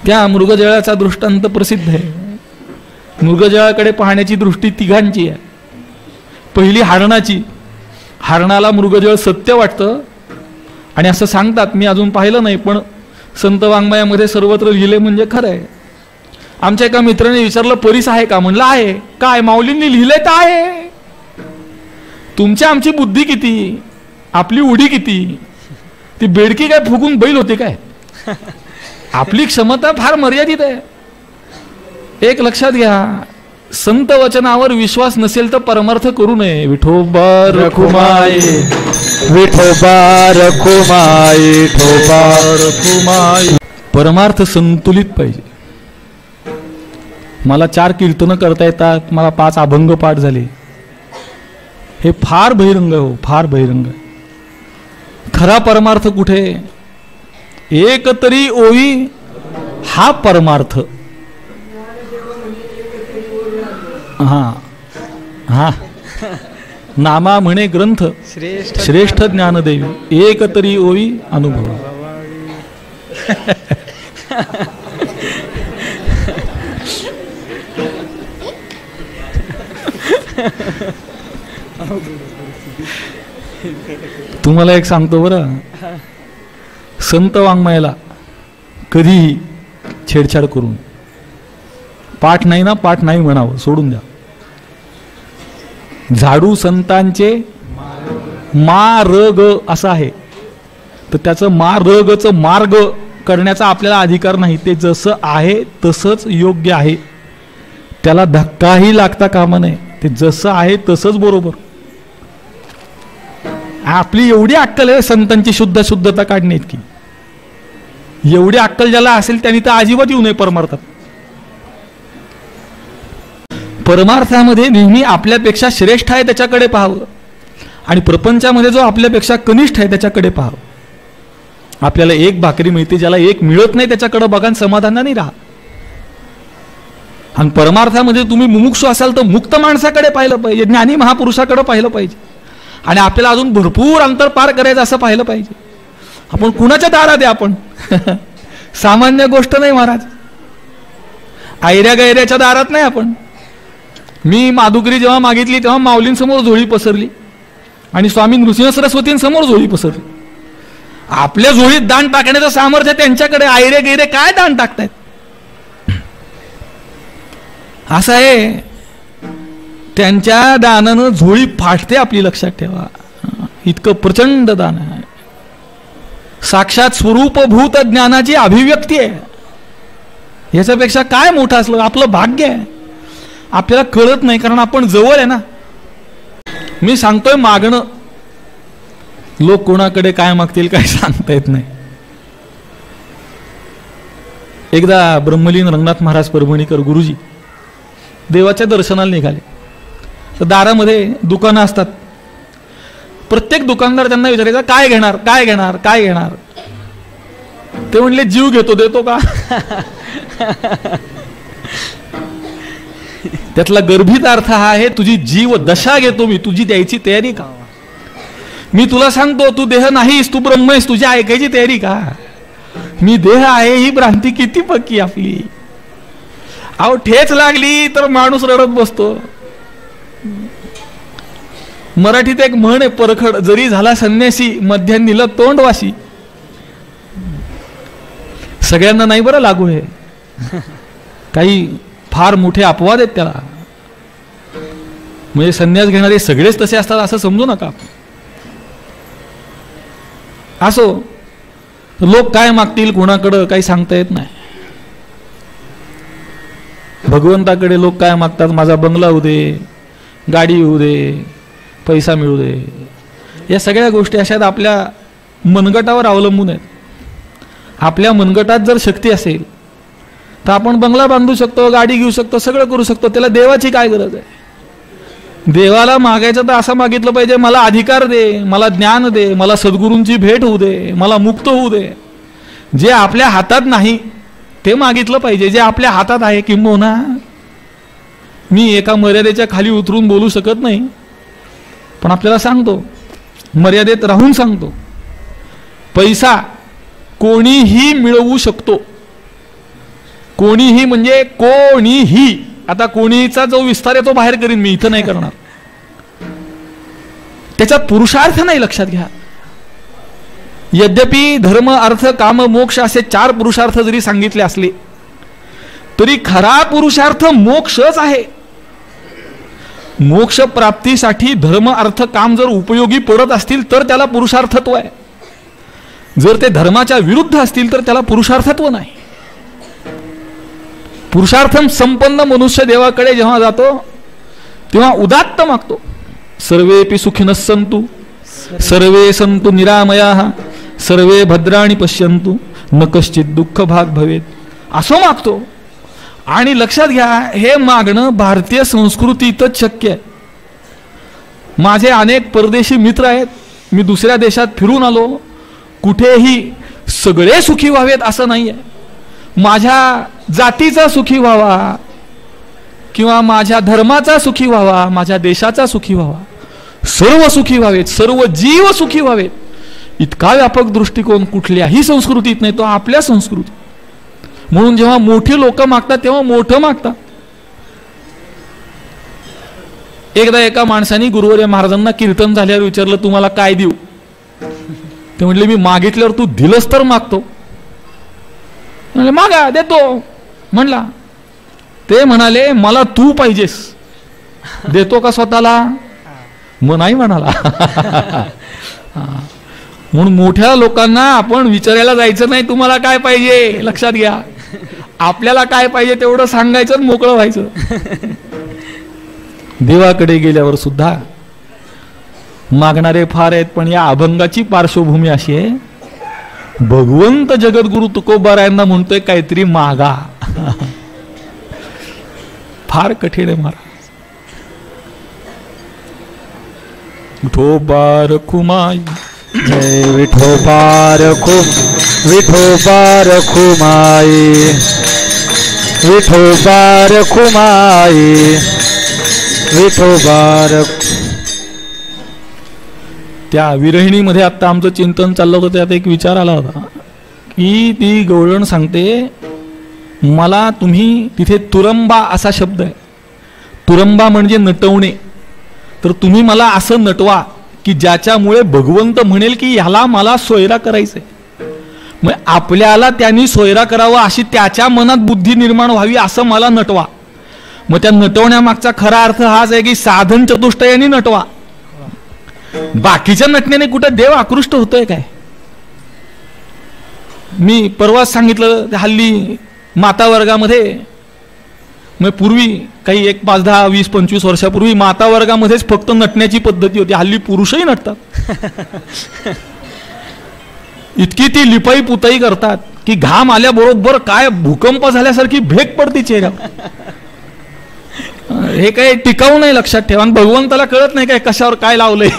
त्या मृगजळाचा दृष्टांत प्रसिद्ध आहे. मृगजळाकडे पाहण्याची दृष्टी तिघांची आहे. पहिली हरणाची. हरणाला मृगजळ सत्य वाटतं आणि असं सांगतात, मी अजून पाहिलं नाही पण संत वाङ्मयामध्ये सर्वत्र लिहिले म्हणजे खरं आहे. आमच्या एका मित्राने विचारलं परीस आहे का? म्हणलं आहे. काय? माऊलींनी लिहिलंय तर आहे. तुमच्या आमची बुद्धी किती, आपली उडी किती, ती बेडकी काय फुगून बैल होते काय? आपली क्षमता फार मर्यादित आहे. एक लक्षात घ्या, संत वचनावर विश्वास नसेल तर परमार्थ करू नये. विठोबा रखुमाई, विठोबा रखुमाई, विठोबा रखुमाई. परमार्थ संतुलित पाहिजे. मला 4 कीर्तनं करता येतात, मला 5 अभंग पाठ झाले, हे फार बहिरंग हो, फार बहिरंग. खरा परमार्थ कुठे? एक तरी ओवी हा परमार्थ. हा हा नामा म्हणे ग्रंथ श्रेष्ठ ज्ञानदेवी, एक तरी ओवी अनुभव. तुम्हाला एक सांगतो बरं, संत वाङ्मयाला कधीही छेडछाड करून, पाठ नाही ना, पाठ नाही म्हणावं, सोडून द्या. झाडू संतांचे मार्ग असं आहे, तर त्याचं मार्गचं मार्ग करण्याचा आपल्याला अधिकार नाही. ते जसं आहे तसंच योग्य आहे, त्याला धक्काही लागता कामा नये. ते जसं आहे तसंच बरोबर. आपली एवढी अक्कल आहे संतांची शुद्धता काढणे इतकी. एवढी अक्कल ज्याला असेल त्यांनी तर अजिबात येऊ नये परमार्थात. परमार्थामध्ये नेहमी आपल्यापेक्षा श्रेष्ठ आहे त्याच्याकडे पाहावं आणि प्रपंचामध्ये जो आपल्यापेक्षा कनिष्ठ आहे त्याच्याकडे पाहावं. आपल्याला 1 भाकरी मिळते, ज्याला 1 मिळत नाही त्याच्याकडे बघा, समाधानाने राहा. आणि परमार्थामध्ये तुम्ही मुमुक्षु असाल तर मुक्त माणसाकडे पाहिलं पाहिजे, ज्ञानी महापुरुषाकडे पाहिलं पाहिजे. आणि आपल्याला अजून भरपूर अंतर पार करायचं असं पाहिलं पाहिजे. आपण कुणाच्या दारात आहे? आपण सामान्य गोष्ट नाही महाराज, आयऱ्या गैऱ्याच्या दारात नाही आपण. मी माधुकरी जेव्हा मागितली तेव्हा माऊलींसमोर झोळी पसरली आणि स्वामी नृसिंह सरस्वतींसमोर झोळी पसरली. आपल्या झोळीत दान टाकण्याचं सामर्थ्य त्यांच्याकडे, आयरे गैरे काय दान टाकतायत? असं आहे, त्यांच्या दानानं झोळी फाटते आपली, लक्षात ठेवा. इतकं प्रचंड दान आहे. साक्षात स्वरूपभूत ज्ञानाची अभिव्यक्ती आहे. याच्यापेक्षा काय मोठं असलं आपलं भाग्य आहे. आपल्याला कळत नाही कारण आपण जवळ आहे ना. मी सांगतोय मागणं, लोक कोणाकडे काय मागतील काय सांगता येत नाही. एकदा ब्रह्मलीन रंगनाथ महाराज परभणीकर गुरुजी देवाच्या दर्शनाला निघाले. तर दारामध्ये दुकानं असतात. प्रत्येक दुकानदार त्यांना विचारायचा काय घेणार, काय घेणार, काय घेणार. ते म्हणले जीव घेतो, देतो का? त्यातला गर्भित अर्थ हा आहे, तुझी जीव दशा घेतो मी, तुझी द्यायची तयारी का? मी तुला सांगतो तू देह नाहीस, तू ब्रह्म आहेस, तुझी ऐकायची तयारी का? मी देह आहे ही भ्रांती किती पक्की आपली. अहो ठेच लागली तर माणूस रडत बसतो. मराठीत एक म्हण आहे परखड, जरी झाला संन्यासी मध्यान्नीला तोंडवाशी. सगळ्यांना नाही बरं लागू आहे, काही फार मोठे अपवाद आहेत त्याला. म्हणजे संन्यास घेणारे सगळेच तसे असतात असं समजू नका. असो, लोक काय मागतील कोणाकडं काही सांगता येत नाही. भगवंताकडे लोक काय मागतात, माझा बंगला होऊ दे, गाडी होऊ दे, पैसा मिळू दे. या सगळ्या गोष्टी अशात आपल्या मनगटावर अवलंबून आहेत. आपल्या मनगटात जर शक्ती असेल तर आपण बंगला बांधू शकतो, गाडी घेऊ शकतो, सगळं करू शकतो. त्याला देवाची काय गरज आहे? देवाला मागायचं तर असं मागितलं पाहिजे, मला अधिकार दे, मला ज्ञान दे, मला सद्गुरूंची भेट होऊ दे, मला मुक्त होऊ दे. जे आपल्या हातात नाही ते मागितलं पाहिजे. जे आपल्या हातात आहे, किंबहुना मी एका मर्यादेच्या खाली उतरून बोलू शकत नाही, पण आपल्याला सांगतो, मर्यादेत राहून सांगतो, पैसा कोणीही मिळवू शकतो. कोणीही म्हणजे कोणीही. आता कोणीचा जो विस्तार आहे तो बाहेर करीन मी, इथं नाही करणार. त्याच्यात पुरुषार्थ नाही, लक्षात घ्या. यद्यपि धर्म अर्थ काम मोक्ष असे 4 पुरुषार्थ जरी सांगितले असले तरी खरा पुरुषार्थ मोक्षच आहे. मोक्ष प्राप्तीसाठी धर्म अर्थ काम जर उपयोगी पडत असतील तर त्याला पुरुषार्थत्व आहे. जर ते धर्माच्या विरुद्ध असतील तर त्याला पुरुषार्थत्व नाही. पुरुषार्थम संपन्न मनुष्य देवाकडे जेव्हा जातो तेव्हा उदात्त मागतो. सर्वेपि सुखिनः सन्तु सर्वे सन्तु निरामयाः सर्वे भद्राणि पश्यन्तु न कश्चित दुःख भाग भवेत, असं मागतो. आणि लक्षात घ्या, हे मागणं भारतीय संस्कृतीतच शक्य आहे. माझे अनेक परदेशी मित्र आहेत, मी दुसऱ्या देशात फिरून आलो, कुठेही सगळे सुखी व्हावेत असं नाही आहे. माझ्या जातीचा सुखी व्हावा किंवा माझ्या धर्माचा सुखी व्हावा, माझ्या देशाचा सुखी व्हावा, सर्व सुखी व्हावेत, सर्व जीव सुखी व्हावेत, इतका व्यापक दृष्टिकोन कुठल्याही संस्कृतीत नाही, तो आपल्या संस्कृती. म्हणून जेव्हा मोठी लोक मागतात तेव्हा मोठं मागतात. एकदा एका माणसाने गुरुवर्य महाराजांना कीर्तन झाल्यावर विचारलं, तुम्हाला काय देऊ? ते म्हटले, मी मागितल्यावर तू दिलंस तर मागतो. म्हणले, मागा, देतो म्हणला. ते म्हणाले, मला तू पाहिजेस. देतो का स्वतःला? मग नाही म्हणाला. म्हणून मोठ्या लोकांना आपण विचारायला जायचं नाही, तुम्हाला काय पाहिजे. लक्षात घ्या, आपल्याला काय पाहिजे तेवढं सांगायचं आणि मोकळं व्हायचं. देवाकडे गेल्यावर सुद्धा मागणारे फार आहेत, पण या अभंगाची पार्श्वभूमी अशी आहे, भगवंत जगद्गुरु तुकोबारायांना म्हणतोय काहीतरी मागा. फार कठीण आहे महाराज. विठोबा रखुमाई जय विठोबा रखुमाई विठोबा रखुमाई विठोबा. त्या विरहिणीमध्ये आता आमचं चिंतन चाललं होतं, त्यात एक विचार आला होता की ती गवळण सांगते, मला तुम्ही तिथे तुरंबा असा शब्द आहे, तुरंबा म्हणजे नटवणे, तर तुम्ही मला असं नटवा की ज्याच्यामुळे भगवंत म्हणेल की ह्याला मला सोयरा करायचंय. मग आपल्याला त्यांनी सोयरा करावा अशी त्याच्या मनात बुद्धी निर्माण व्हावी असं मला नटवा. मग त्या नटवण्यामागचा खरा अर्थ हाच आहे की साधन चतुष्टयाने नटवा. बाकीच्या नटण्याने कुठे देव आकृष्ट होतोय काय? मी परवाच सांगितलं, हल्ली माता वर्गामध्ये, मग पूर्वी काही 1, 5, 10, 20, 25 वर्षापूर्वी माता वर्गामध्येच फक्त नटण्याची पद्धती होती. हल्ली पुरुषही नटतात. इतकी ती लिपाई पुताई करतात की घाम आल्याबरोबर काय भूकंप झाल्यासारखी भेग पडते चेहऱ्यावर. हे काही टिकाऊ नाही, लक्षात ठेवा. आणि भगवंताला कळत नाही काय कशावर काय लावलंय.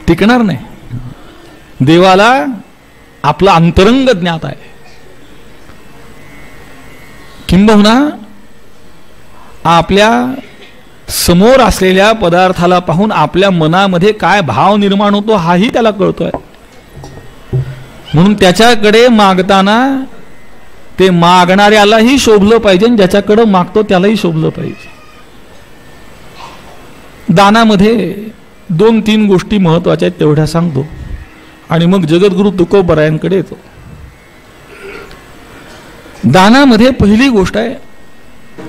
टिकणार नाही. देवाला आपलं अंतरंग ज्ञात आहे. किंबहुना आपल्या समोर असलेल्या पदार्थाला पाहून आपल्या मनामध्ये काय भाव निर्माण होतो हाही त्याला कळतोय. म्हणून त्याच्याकडे मागताना ते मागणाऱ्यालाही शोभलं पाहिजे आणि ज्याच्याकडे मागतो त्यालाही शोभलं पाहिजे. दानामध्ये 2-3 गोष्टी महत्वाच्या आहेत, तेवढ्या सांगतो आणि मग जगद्गुरु तुकोबारायांकडे येतो. दानामध्ये पहिली गोष्ट आहे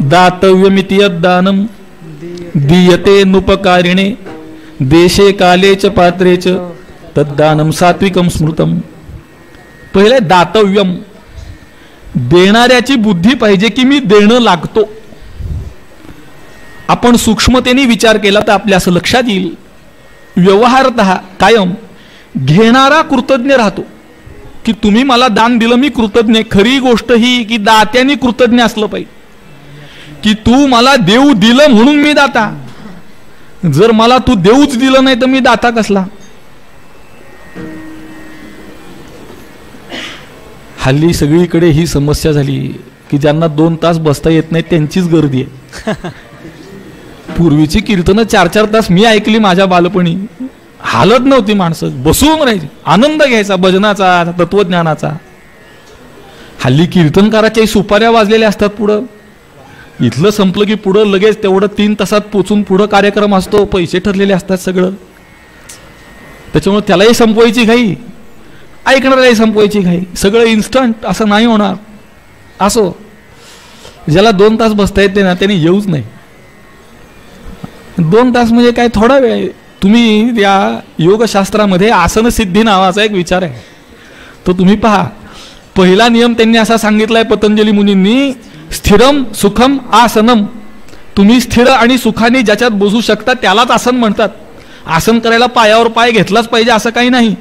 दातव्यमिति यद्दानम दीयते नुपकारिणे देशे काले च पात्रे च तद्दानम सात्विकम स्मृतम. पहिले दातव्यम, देणाऱ्याची बुद्धी पाहिजे की मी देणं लागतो. आपण सूक्ष्मतेने विचार केला तर आपल्या असं लक्षात येईल, व्यवहारतः कायम घेणारा कृतज्ञ राहतो की तुम्ही मला दान दिलं मी कृतज्ञ. खरी गोष्ट ही की दात्याने कृतज्ञ असलं पाहिजे की तू मला देऊ दिलं म्हणून मी दाता. जर मला तू देऊच दिलं नाही तर मी दाता कसला. हल्ली सगळीकडे ही समस्या झाली की ज्यांना 2 तास बसता येत नाही त्यांचीच गर्दी आहे. पूर्वीची कीर्तनं 4-4 तास मी ऐकली माझ्या बालपणी. हालत नव्हती, माणसं बसून राहायची, आनंद घ्यायचा भजनाचा तत्वज्ञानाचा. हल्ली कीर्तनकाराच्याही सुपाऱ्या वाजलेल्या असतात पुढं. इथलं संपलं की पुढं लगेच तेवढं 3 तासात पोचून पुढं कार्यक्रम असतो, पैसे ठरलेले असतात सगळं. त्याच्यामुळे त्यालाही संपवायची घाई, ऐकणाऱ्यालाही संपवायची घाई, सगळं इन्स्टंट असं नाही होणार. असो, ज्याला 2 तास बसता येते ना त्याने येऊच नाही. 2 तास म्हणजे काय थोडा वेळ आहे. तुम्ही या योगशास्त्रामध्ये आसन सिद्धी नावाचा एक विचार आहे, तो तुम्ही पहा. पहिला नियम त्यांनी असा सांगितलाय पतंजली मुनींनी, स्थिरम सुखम आसनम. तुम्ही स्थिर आणि सुखाने ज्याच्यात बसू शकता त्यालाच आसन म्हणतात. आसन करायला पायावर पाय घेतलाच पाहिजे असं काही नाही,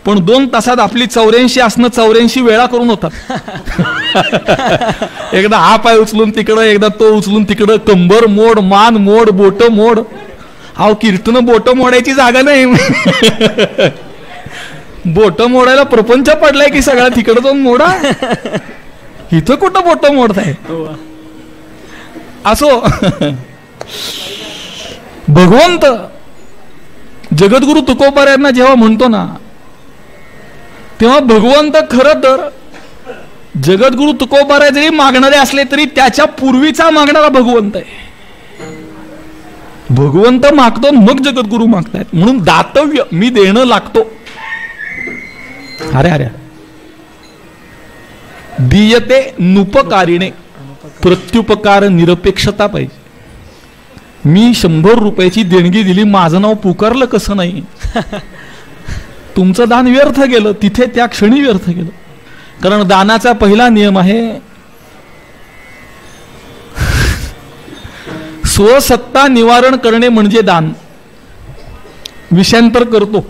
पण 2 तासात आपली 84 आसनं 84 वेळा करून होतात. एकदा हा पाय उचलून तिकडं, एकदा तो उचलून तिकडं, कंबर मोड, मान मोड, बोट मोड. अहो कीर्तन बोट मोडायची जागा नाही. बोट मोडायला प्रपंच पडलाय की सगळा तिकडं जाऊन मोडा. इथं कुठं बोट मोडताय. असो, भगवंत जगद्गुरु तुकोबाऱ्यांना जेव्हा म्हणतो ना, तेव्हा भगवंत खरं तर जगद्गुरु तुकोबाऱ्या जरी मागणारे असले तरी त्याच्या पूर्वीचा मागणारा भगवंत आहे. भगवंत मागतो मग जगद्गुरु मागतायत. म्हणून दातव्य, मी देणं लागतो. अरे अरे, दीयते नुपकारिणे, प्रत्युपकार निरपेक्षता पाहिजे. मी 100 रुपयाची देणगी दिली, माझं नाव पुकारलं कसं नाही. तुमचं दान व्यर्थ गेलं, तिथे त्या क्षणी व्यर्थ गेलं. कारण दानाचा पहिला नियम आहे स्वसत्ता निवारण करणे म्हणजे दान. विषयांतर करतो.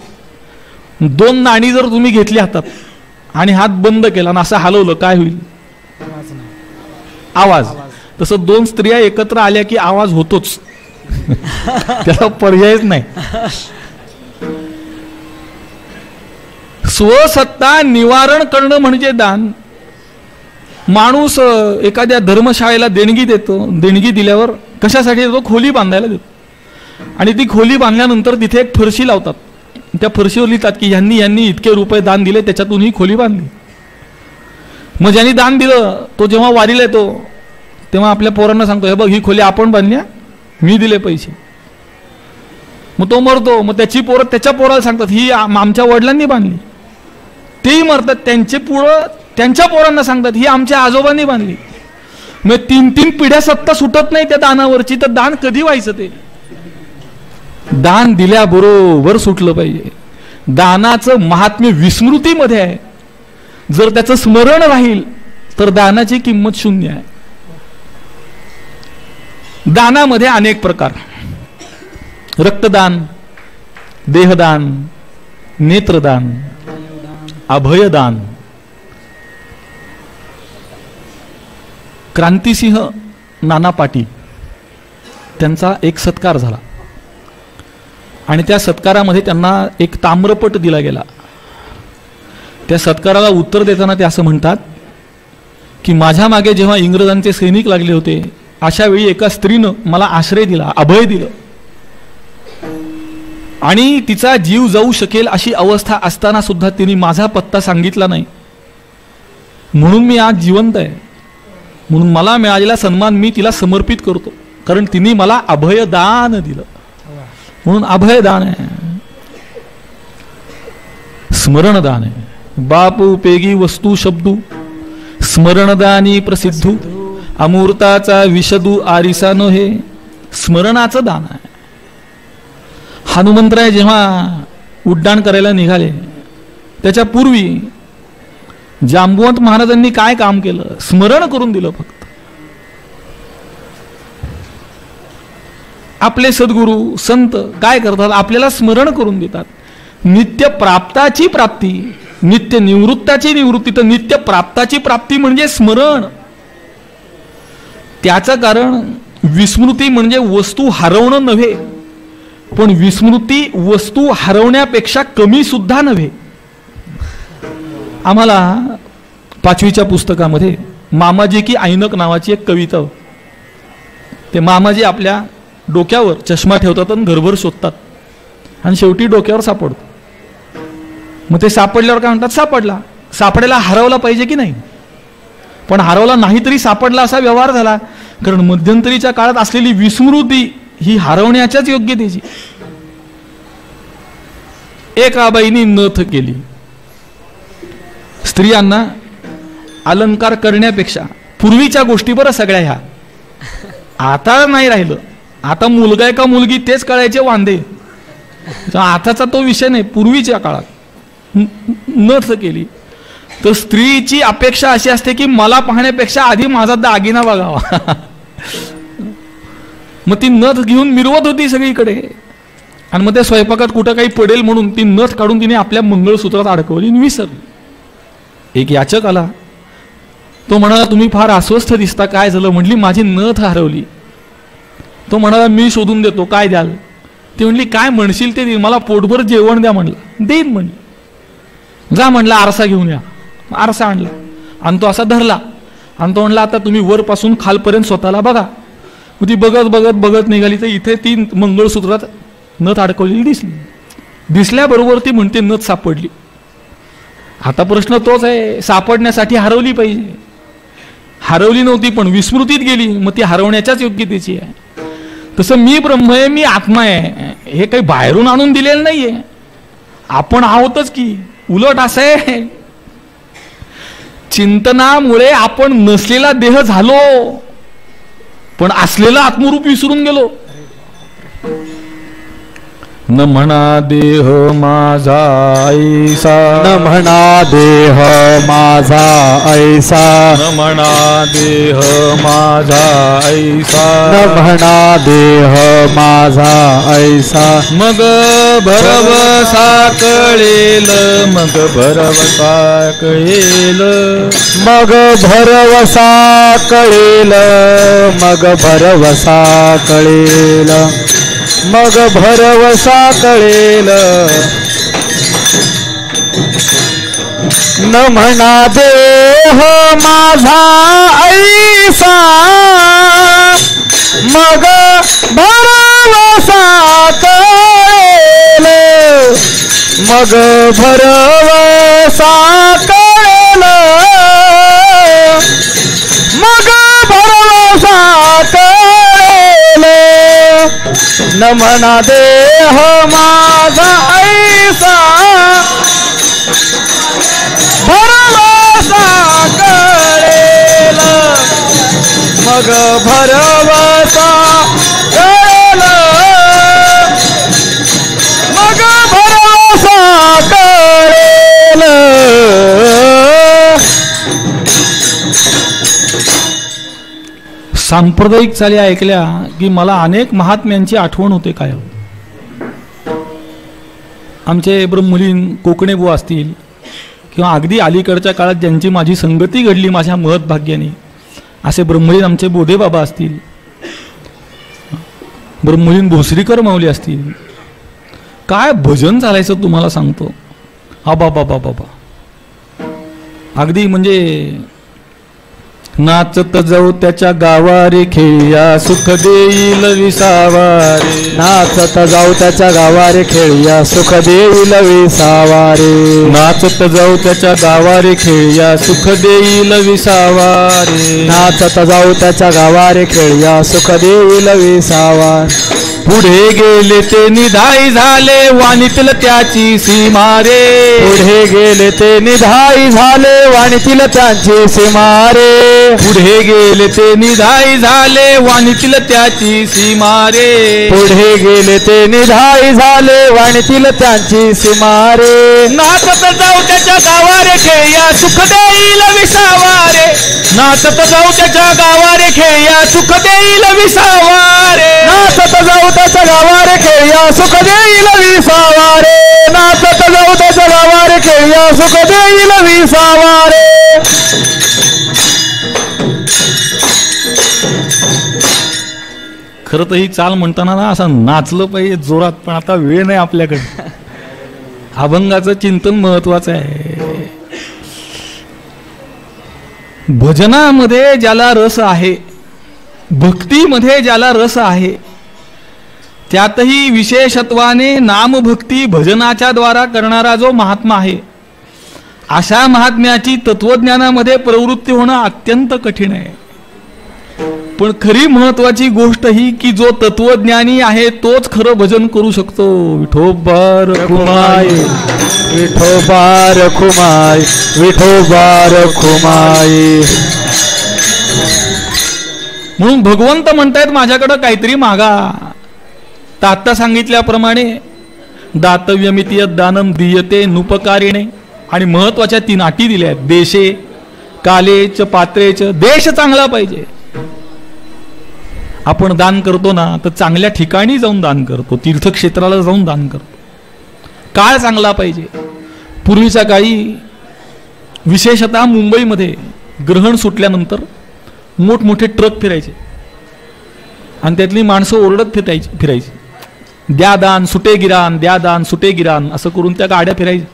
2 नाणी जर तुम्ही घेतली हातात आणि हात बंद केला आणि असं हलवलं, काय होईल? आवाज. तसं 2 स्त्रिया एकत्र आल्या की आवाज होतोच. त्याला पर्यायच नाही. स्वसत्ता निवारण करणं म्हणजे दान. माणूस एखाद्या धर्मशाळेला देणगी देतो. देणगी दिल्यावर कशासाठी देतो? खोली बांधायला देतो. आणि ती खोली बांधल्यानंतर तिथे एक फरशी लावतात. त्या फरशीवर लिहितात की यांनी इतके रुपये दान दिले, त्याच्यातून ही खोली बांधली. मग ज्यांनी दान दिलं तो जेव्हा वारीला येतो तेव्हा आपल्या पोरांना सांगतो, हे बघ ही खोली आपण बांधली, मी दिले पैसे. मग तो मरतो. मग त्याची पोरं त्याच्या पोराला सांगतात ही आमच्या वडिलांनी बांधली. तेही मरतात. त्यांचे पुढं त्यांच्या पोरांना सांगतात ही आमच्या आजोबांनी बांधली. मग 3-3 पिढ्या सत्ता सुटत नाही त्या दानावरची. तर दान कधी व्हायचं? ते दान दिल्याबरोबर सुटलं पाहिजे. दानाचं महात्म्य विस्मृतीमध्ये आहे. जर त्याचं स्मरण राहील तर दानाची किंमत 0 आहे. दानामध्ये अनेक प्रकार. रक्तदान, देहदान, नेत्रदान, अभयदान. क्रांतिसिंह नाना पाटील त्यांचा एक सत्कार झाला आणि त्या सत्कारामध्ये त्यांना एक ताम्रपट दिला गेला. त्या सत्काराला उत्तर देताना ते असं म्हणतात की माझ्या मागे जेव्हा इंग्रजांचे सैनिक लागले होते अशा वेळी एका स्त्रीनं मला आश्रय दिला, अभय दिलं. आणि तिचा जीव जाऊ शकेल अशी अवस्था असताना सुद्धा तिने माझा पत्ता सांगितला नाही. म्हणून मी आज जिवंत आहे. म्हणून मला मिळालेला सन्मान मी तिला समर्पित करतो. कारण तिने मला अभयदान दिलं. म्हणून अभयदान आहे, स्मरणदान आहे. बाप उपेगी वस्तू शब्दू स्मरणदानी प्रसिद्धू. अमूर्ताचा विशदू आरिसा नोहे. स्मरणाचं दान आहे. हनुमंतराय जेव्हा उड्डाण करायला निघाले त्याच्या पूर्वी जांबुवंत महाराजांनी काय काम केलं? स्मरण करून दिलं फक्त. आपले सद्गुरू संत काय करतात? आपल्याला स्मरण करून देतात. नित्य प्राप्ताची प्राप्ती, नित्य निवृत्ताची निवृत्ती. तर नित्य प्राप्ताची प्राप्ती म्हणजे स्मरण. त्याचं कारण विस्मृती म्हणजे वस्तू हरवणं नव्हे, पण विस्मृती वस्तू हरवण्यापेक्षा कमी सुद्धा नव्हे. आम्हाला 5वीच्या पुस्तकामध्ये मामाजी की ऐनक नावाची एक कविता. ते मामाजी आपल्या डोक्यावर चष्मा ठेवतात आणि घरभर शोधतात आणि शेवटी डोक्यावर सापडतो. मग ते सापडल्यावर काय म्हणतात? सापडला. सापडायला हरवला पाहिजे की नाही? पण हरवला नाही तरी सापडला असा व्यवहार झाला. कारण मध्यंतरीच्या काळात असलेली विस्मृती ही हरवण्याच्याच योग्यतेची. एका बाईनी नथ केली. स्त्रियांना अलंकार करण्यापेक्षा पूर्वीच्या गोष्टी बरं सगळ्या ह्या आता नाही राहिलं. आता मुलगा आहे का मुलगी तेच कळायचे वांदे. आताचा तो विषय नाही. पूर्वीच्या काळात नथ केली तर स्त्रीची अपेक्षा अशी असते की मला पाहण्यापेक्षा आधी माझा दागिना बघावा. मग ती नथ घेऊन मिरवत होती सगळीकडे आणि मग त्या स्वयंपाकात कुठं काही पडेल म्हणून ती नथ काढून तिने आपल्या मंगळसूत्रात अडकवली आणि विसरली. एक याचक आला. तो म्हणाला तुम्ही फार अस्वस्थ दिसता, काय झालं? म्हटली माझी नथ हरवली. तो म्हणाला मी शोधून देतो, काय द्याल? ती म्हणली काय म्हणशील ते देईन, मला पोटभर जेवण द्या. म्हणलं देईन. म्हणली जा. म्हणला आरसा घेऊन या. आरसा आणला आणि तो असा धरला आणि तो म्हणला आता तुम्ही वरपासून खालपर्यंत स्वतःला बघा. मग ती बघत बघत बघत निघाली तर इथे ती मंगळसूत्रात नथ अडकवलेली दिसली. दिसल्याबरोबर ती म्हणते नथ सापडली. आता प्रश्न तोच आहे, सापडण्यासाठी हरवली पाहिजे. हरवली नव्हती पण विस्मृतीत गेली, मग ती हरवण्याच्याच योग्यतेची आहे. तसं मी ब्रह्म आहे, मी आत्मा आहे, हे काही बाहेरून आणून दिलेलं नाहीये. आपण आहोतच की. उलट असं आहे चिंतनामुळे आपण नसलेला देह झालो पण असलेला आत्मरूप विसरून गेलो. न म्हणा देह माझा ऐसा, न म्हणा देह माझा ऐसा, न म्हणा देह माझा ऐसा, न म्हणा देह माझा ऐसा. मग भरवसा कळेल, मग भरवसा कळेल, मग भरवसा कळेल, मग भरवसा कळेल, मग भरवसा कळेल. न म्हणा देह माझा ऐसा, मग भरवसा कळेल, मग भरवसा कळेल, मग भरवसा कळेल. न म्हणा देह माझा ऐसा, भरवसा कळेल, मग भरवसा कळेल, मग भरवसा कळेल. सांप्रदायिक चाली ऐकल्या की मला अनेक महात्म्यांची आठवण होते. काय आमचे ब्रह्मलीन कोकणे बुवा असतील किंवा अगदी अलीकडच्या काळात ज्यांची माझी संगती घडली माझ्या महत् भाग्याने असे ब्रह्मलीन आमचे बोधे बाबा असतील, ब्रह्मलीन भोसरीकर माऊली असतील. काय भजन चालायचं तुम्हाला सांगतो. आबा बाबा बाबा अगदी म्हणजे नाचत जाऊ त्याच्या गावारे खेळ्या सुख देईल विसावारे, नाचत जाऊ त्याच्या गावारे खेळ्या सुख देईल विसावारे, नाचत जाऊ त्याच्या गावारे खेळ्या सुख देईल विसावारे, नाचत जाऊ त्याच्या गावारे खेळ्या सुख देईल विसावारे. पुढे गेले ते निधाई झाले वाणीतील त्याची सीमा रे, पुढे गेले ते निधाई झाले वाणीतील त्यांची सीमा रे, पुढे गेले ते निधाई झाले वाणीतील त्याची सीमा रे, पुढे गेले ते निधाई झाले वाणीतील त्यांची सीमा रे. नाचत जाऊ त्याच्या गावारे खेळ्या सुख देईल विसावारे, नाचत जाऊ त्याच्या गावारे खेळ्या सुख देईल विसावारे, नाचत जाऊ त्याच्या गावारे खेळ्या सुख देईल विसावारे, नाचत जाऊ त्याच्या गावारे खेळ्या सुख देईल विसावारे. खरं तर ही चाल म्हणताना ना असं नाचलं पाहिजे जोरात, पण आता वेळ नाही आपल्याकडे. अभंगाचं चिंतन महत्वाचं आहे. भजनामध्ये ज्याला रस आहे, भक्तीमध्ये ज्याला रस आहे, त्यातही विशेषत्वाने नामभक्ती भजनाच्या द्वारा करणारा जो महात्मा आहे, अशा महात्म्याची तत्वज्ञानामध्ये प्रवृत्ती होणं अत्यंत कठीण आहे. पण खरी महत्वाची गोष्ट ही की जो तत्वज्ञानी आहे तोच खरं भजन करू शकतो. विठोबा रखुमाई, विठोबा रखुमाई, विठोबा रखुमाई. म्हणून भगवंत म्हणतायत माझ्याकडं काहीतरी मागा. तर आत्ता सांगितल्याप्रमाणे दातव्यमिती दानम दीयते नुपकारिणे आणि महत्वाच्या 3 अटी दिल्या आहेत. देशे कालेच पात्रेच. देश चांगला पाहिजे. आपण दान करतो ना तर चांगल्या ठिकाणी जाऊन दान करतो, तीर्थक्षेत्राला जाऊन दान करतो. काळ चांगला पाहिजे. पूर्वीच्या काळी विशेषतः मुंबईमध्ये ग्रहण सुटल्यानंतर मोठमोठे ट्रक फिरायचे आणि त्यातली माणसं ओरडत फिरायची, द्या दान सुटे गिरान, द्या दान सुटे गिरान, असं करून त्या गाड्या फिरायच्या.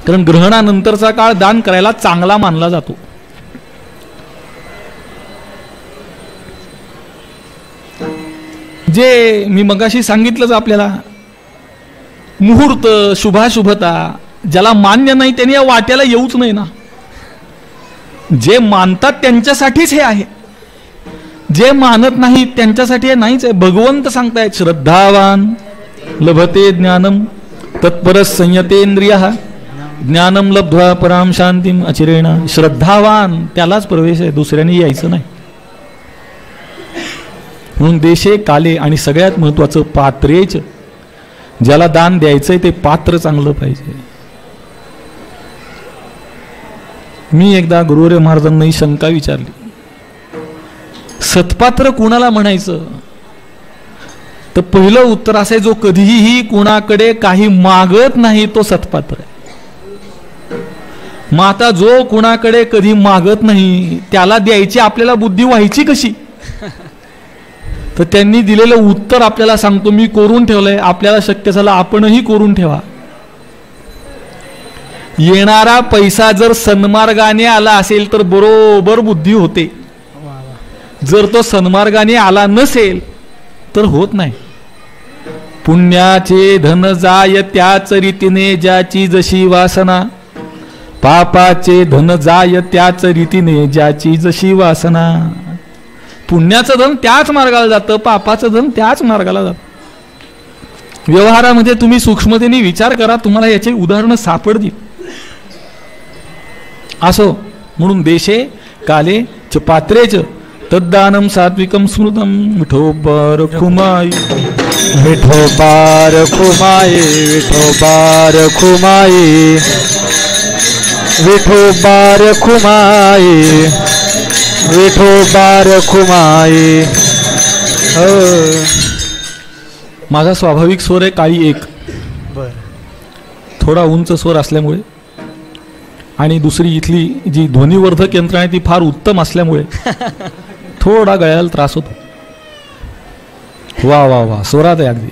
कारण ग्रहणानंतरचा काळ दान करायला चांगला मानला जातो. जे मी मगाशी सांगितलंच आपल्याला, मुहूर्त शुभाशुभता ज्याला मान्य नाही त्यांनी या वाट्याला येऊच नाही ना. जे मानतात त्यांच्यासाठीच हे आहे, जे मानत नाहीत त्यांच्यासाठी हे नाहीच आहे. भगवंत सांगतायत श्रद्धावान लभते ज्ञानम तत्पर संयतेंद्रिय ज्ञानम लब्ध्वा पराम शांतीम अचिरेणा. श्रद्धावान त्यालाच प्रवेश आहे, दुसऱ्याने यायचं नाही. म्हणून देशे काले आणि सगळ्यात महत्वाचं पात्रेच. ज्याला दान द्यायचंय ते पात्र चांगलं पाहिजे. मी एकदा गुरुवर्य महाराजांना ही शंका विचारली, सत्पात्र कुणाला म्हणायचं? तर पहिलं उत्तर असं आहे, जो कधीही कुणाकडे काही मागत नाही तो सत्पात्र आहे. मग आता जो कुणाकडे कधी मागत नाही त्याला द्यायची आपल्याला बुद्धी व्हायची कशी? तर त्यांनी दिलेलं उत्तर आपल्याला सांगतो, मी कोरून ठेवलंय, आपल्याला शक्य झालं आपणही कोरून ठेवा. येणारा पैसा जर सन्मार्गाने आला असेल तर बरोबर बुद्धी होते. जर तो सन्मार्गाने आला नसेल तर होत नाही. पुण्याचे धन जाय त्याच रीतीने ज्याची जशी वासना, पापाचे धन जाय त्याच रीतीने ज्याची जशी वासना. पुण्याचं धन त्याच मार्गाला जातं, पापाचं धन त्याच मार्गाला जातं. व्यवहारामध्ये तुम्ही सूक्ष्मतेने विचार करा, तुम्हाला याचे उदाहरणं सापडतील. असो म्हणून देशे काले च पात्रेच तद्दानम सात्विकम स्मृतम. विठोबा रखुमाई, विठोबा रखुमाई, विठोबा रखुमाई, विठोबा रखुमाई, विठोबा रखुमाई. माझा स्वाभाविक स्वर आहे काळी एक, थोडा उंच स्वर असल्यामुळे आणि दुसरी इथली जी ध्वनिवर्धक यंत्रणा आहे ती फार उत्तम असल्यामुळे थोडा गळ्याला त्रास होतो. वा वा वा, स्वरात आहे अगदी.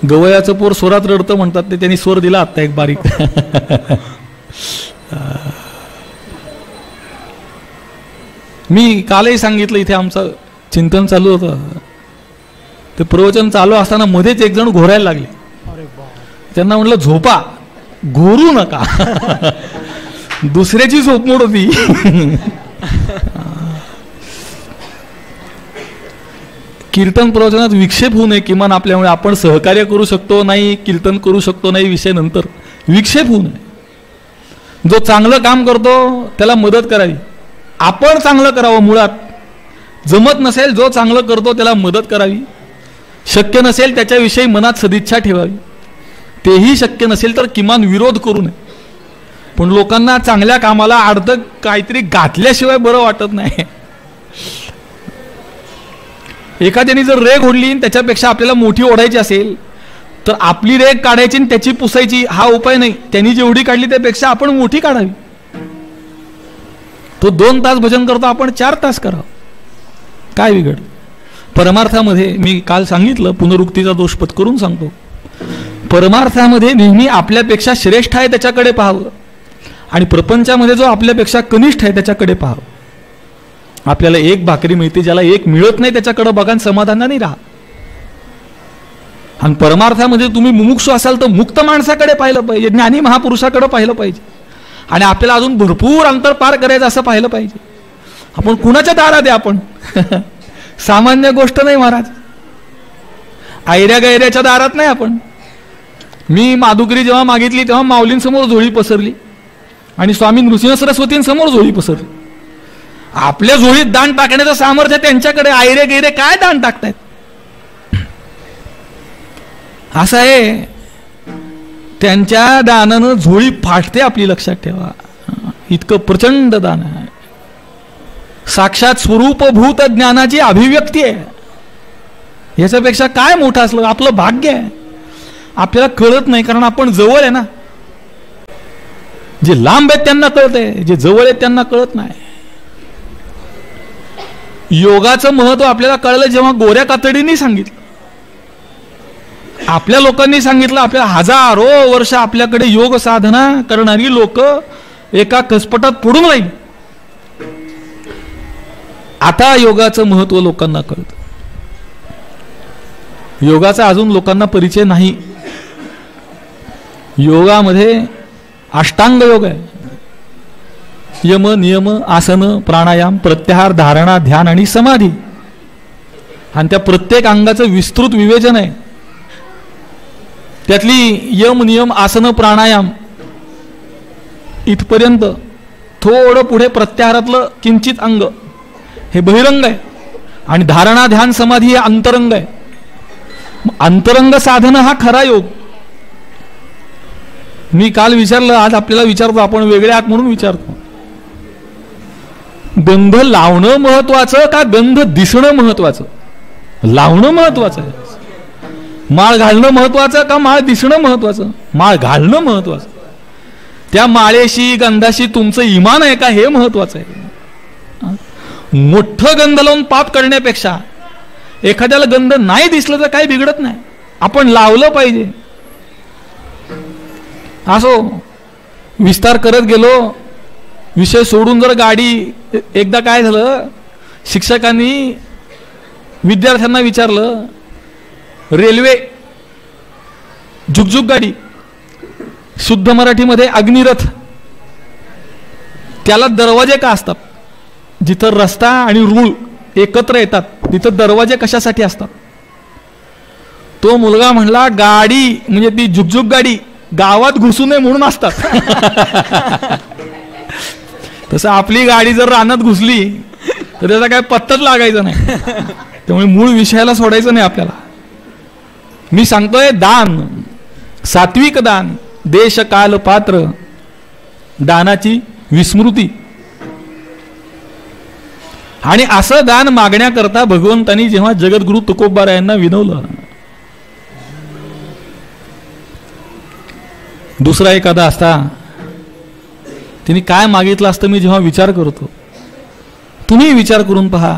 गवयाचं पोर स्वरात रडतं म्हणतात ते, त्यांनी स्वर दिला आता एक बारीक. मी कालही सांगितलं, इथे आमचं चिंतन चालू होतं, ते प्रवचन चालू असताना मध्येच एक जण घोरायला लागले. त्यांना म्हटलं झोपा, घोरू नका. दुसऱ्याची झोपमोड होती. कीर्तन प्रवचनात विक्षेप होऊ नये, किमान आपल्यामुळे आपण सहकार्य करू शकतो नाही, कीर्तन करू शकतो नाही, विषय नंतर. विक्षेप होऊ नये. जो चांगलं काम करतो त्याला मदत करावी, आपण चांगलं करावं. मुळात जमत नसेल, जो चांगलं करतो त्याला मदत करावी. शक्य नसेल त्याच्याविषयी मनात सदिच्छा ठेवावी. तेही शक्य नसेल तर किमान विरोध करू नये. पण लोकांना चांगल्या कामाला अर्धं काहीतरी घातल्याशिवाय बरं वाटत नाही. एखाद्याने जर रेग ओढली त्याच्यापेक्षा आपल्याला मोठी ओढायची असेल तर आपली रेग काढायची आणि त्याची पुसायची, हा उपाय नाही. त्यांनी जेवढी काढली त्यापेक्षा आपण मोठी काढावी. तो 2 तास भजन करतो, आपण 4 तास करावं, काय बिघड? परमार्थामध्ये मी काल सांगितलं, पुनरुक्तीचा दोष पत्करून सांगतो, परमार्थामध्ये नेहमी आपल्यापेक्षा श्रेष्ठ आहे त्याच्याकडे पाहावं आणि प्रपंचामध्ये जो आपल्यापेक्षा कनिष्ठ आहे त्याच्याकडे पाहावं. आपल्याला 1 भाकरी मिळते, ज्याला 1 मिळत नाही त्याच्याकडे बघा, समाधानाने राहा. आणि परमार्थामध्ये तुम्ही मुमुक्षु असाल तर मुक्त माणसाकडे पाहिलं पाहिजे, ज्ञानी महापुरुषाकडे पाहिलं पाहिजे, आणि आपल्याला अजून भरपूर अंतर पार करायचं असं पाहिलं पाहिजे. आपण कुणाच्या दारात आहे आपण? सामान्य गोष्ट नाही महाराज, ऐऱ्या गैऱ्याच्या दारात नाही आपण. मी माधुकरी जेव्हा मागितली तेव्हा माऊलींसमोर झोळी पसरली आणि स्वामी नृसिंह सरस्वतींसमोर झोळी पसरली. आपल्या झोळीत दान टाकण्याचं सामर्थ्य त्यांच्याकडे, ऐरे गैरे काय दान टाकतायत? असं आहे, त्यांच्या दानानं झोळी फाटते आपली, लक्षात ठेवा. इतकं प्रचंड दान आहे, साक्षात स्वरूपभूत ज्ञानाची अभिव्यक्ती आहे. याच्यापेक्षा काय मोठं असलं आपलं भाग्य आहे. आपल्याला कळत नाही कारण आपण जवळ आहे ना. जे लांब आहेत त्यांना कळतंय, जे जवळ आहेत त्यांना कळत नाही. योगाचं महत्व आपल्याला कळलं जेव्हा गोऱ्या कातडींनी सांगितलं, आपल्या लोकांनी सांगितलं. आपल्या हजारो वर्ष आपल्याकडे योग साधना करणारी लोक एका कसपटात पडून राहील. आता योगाचं महत्व लोकांना कळतं. योगाचा अजून लोकांना परिचय नाही. योगामध्ये अष्टांग योग आहे. यम, नियम, आसन, प्राणायाम, प्रत्याहार, धारणा, ध्यान आणि समाधी. आणि त्या प्रत्येक अंगाचं विस्तृत विवेचन आहे. त्यातली यम, नियम, आसन, प्राणायाम इथपर्यंत. थोडं पुढे प्रत्याहारातलं किंचित अंग हे बहिरंग आहे, आणि धारणा, ध्यान, समाधी हे अंतरंग आहे. अंतरंग साधन हा खरा योग. मी काल विचारलं, आज आपल्याला विचारतो, आपण वेगळे आहात म्हणून विचारतो. गंध लावणं महत्वाचं का गंध दिसणं महत्वाचं? लावणं महत्वाचं आहे. माळ घालणं महत्वाचं का माळ दिसणं महत्वाचं? माळ घालणं महत्वाचं. त्या माळेशी गंधाशी तुमचं इमान आहे का हे महत्वाचं आहे. मोठं गंध लावून पाप करण्यापेक्षा एखाद्याला गंध नाही दिसलं तर काही बिघडत नाही, आपण लावलं पाहिजे. असो, विस्तार करत गेलो, विषय सोडून जर गाडी. एकदा काय झालं, शिक्षकांनी विद्यार्थ्यांना विचारलं, रेल्वे झुकझुक गाडी, शुद्ध मराठीमध्ये अग्निरथ, त्याला दरवाजे का असतात? जिथं रस्ता आणि रूळ एकत्र येतात तिथं दरवाजे कशासाठी असतात? तो मुलगा म्हणला, गाडी म्हणजे ती झुकझुक गाडी गावात घुसू नये म्हणून असतात. तसं आपली गाडी जर रानात घुसली तर त्याचा काय पत्ताच लागायचा नाही. त्यामुळे मूळ विषयाला सोडायचं नाही आपल्याला. मी सांगतोय, दान, सात्विक दान, देश काल पात्र, दानाची विस्मृती. आणि असं दान मागण्याकरता भगवंतांनी जेव्हा जगद्गुरु तुकोबारायांना विनवलं, दुसरा एखादा असता तिने काय मागितलं असतं मी जेव्हा विचार करतो. तुम्ही विचार करून पहा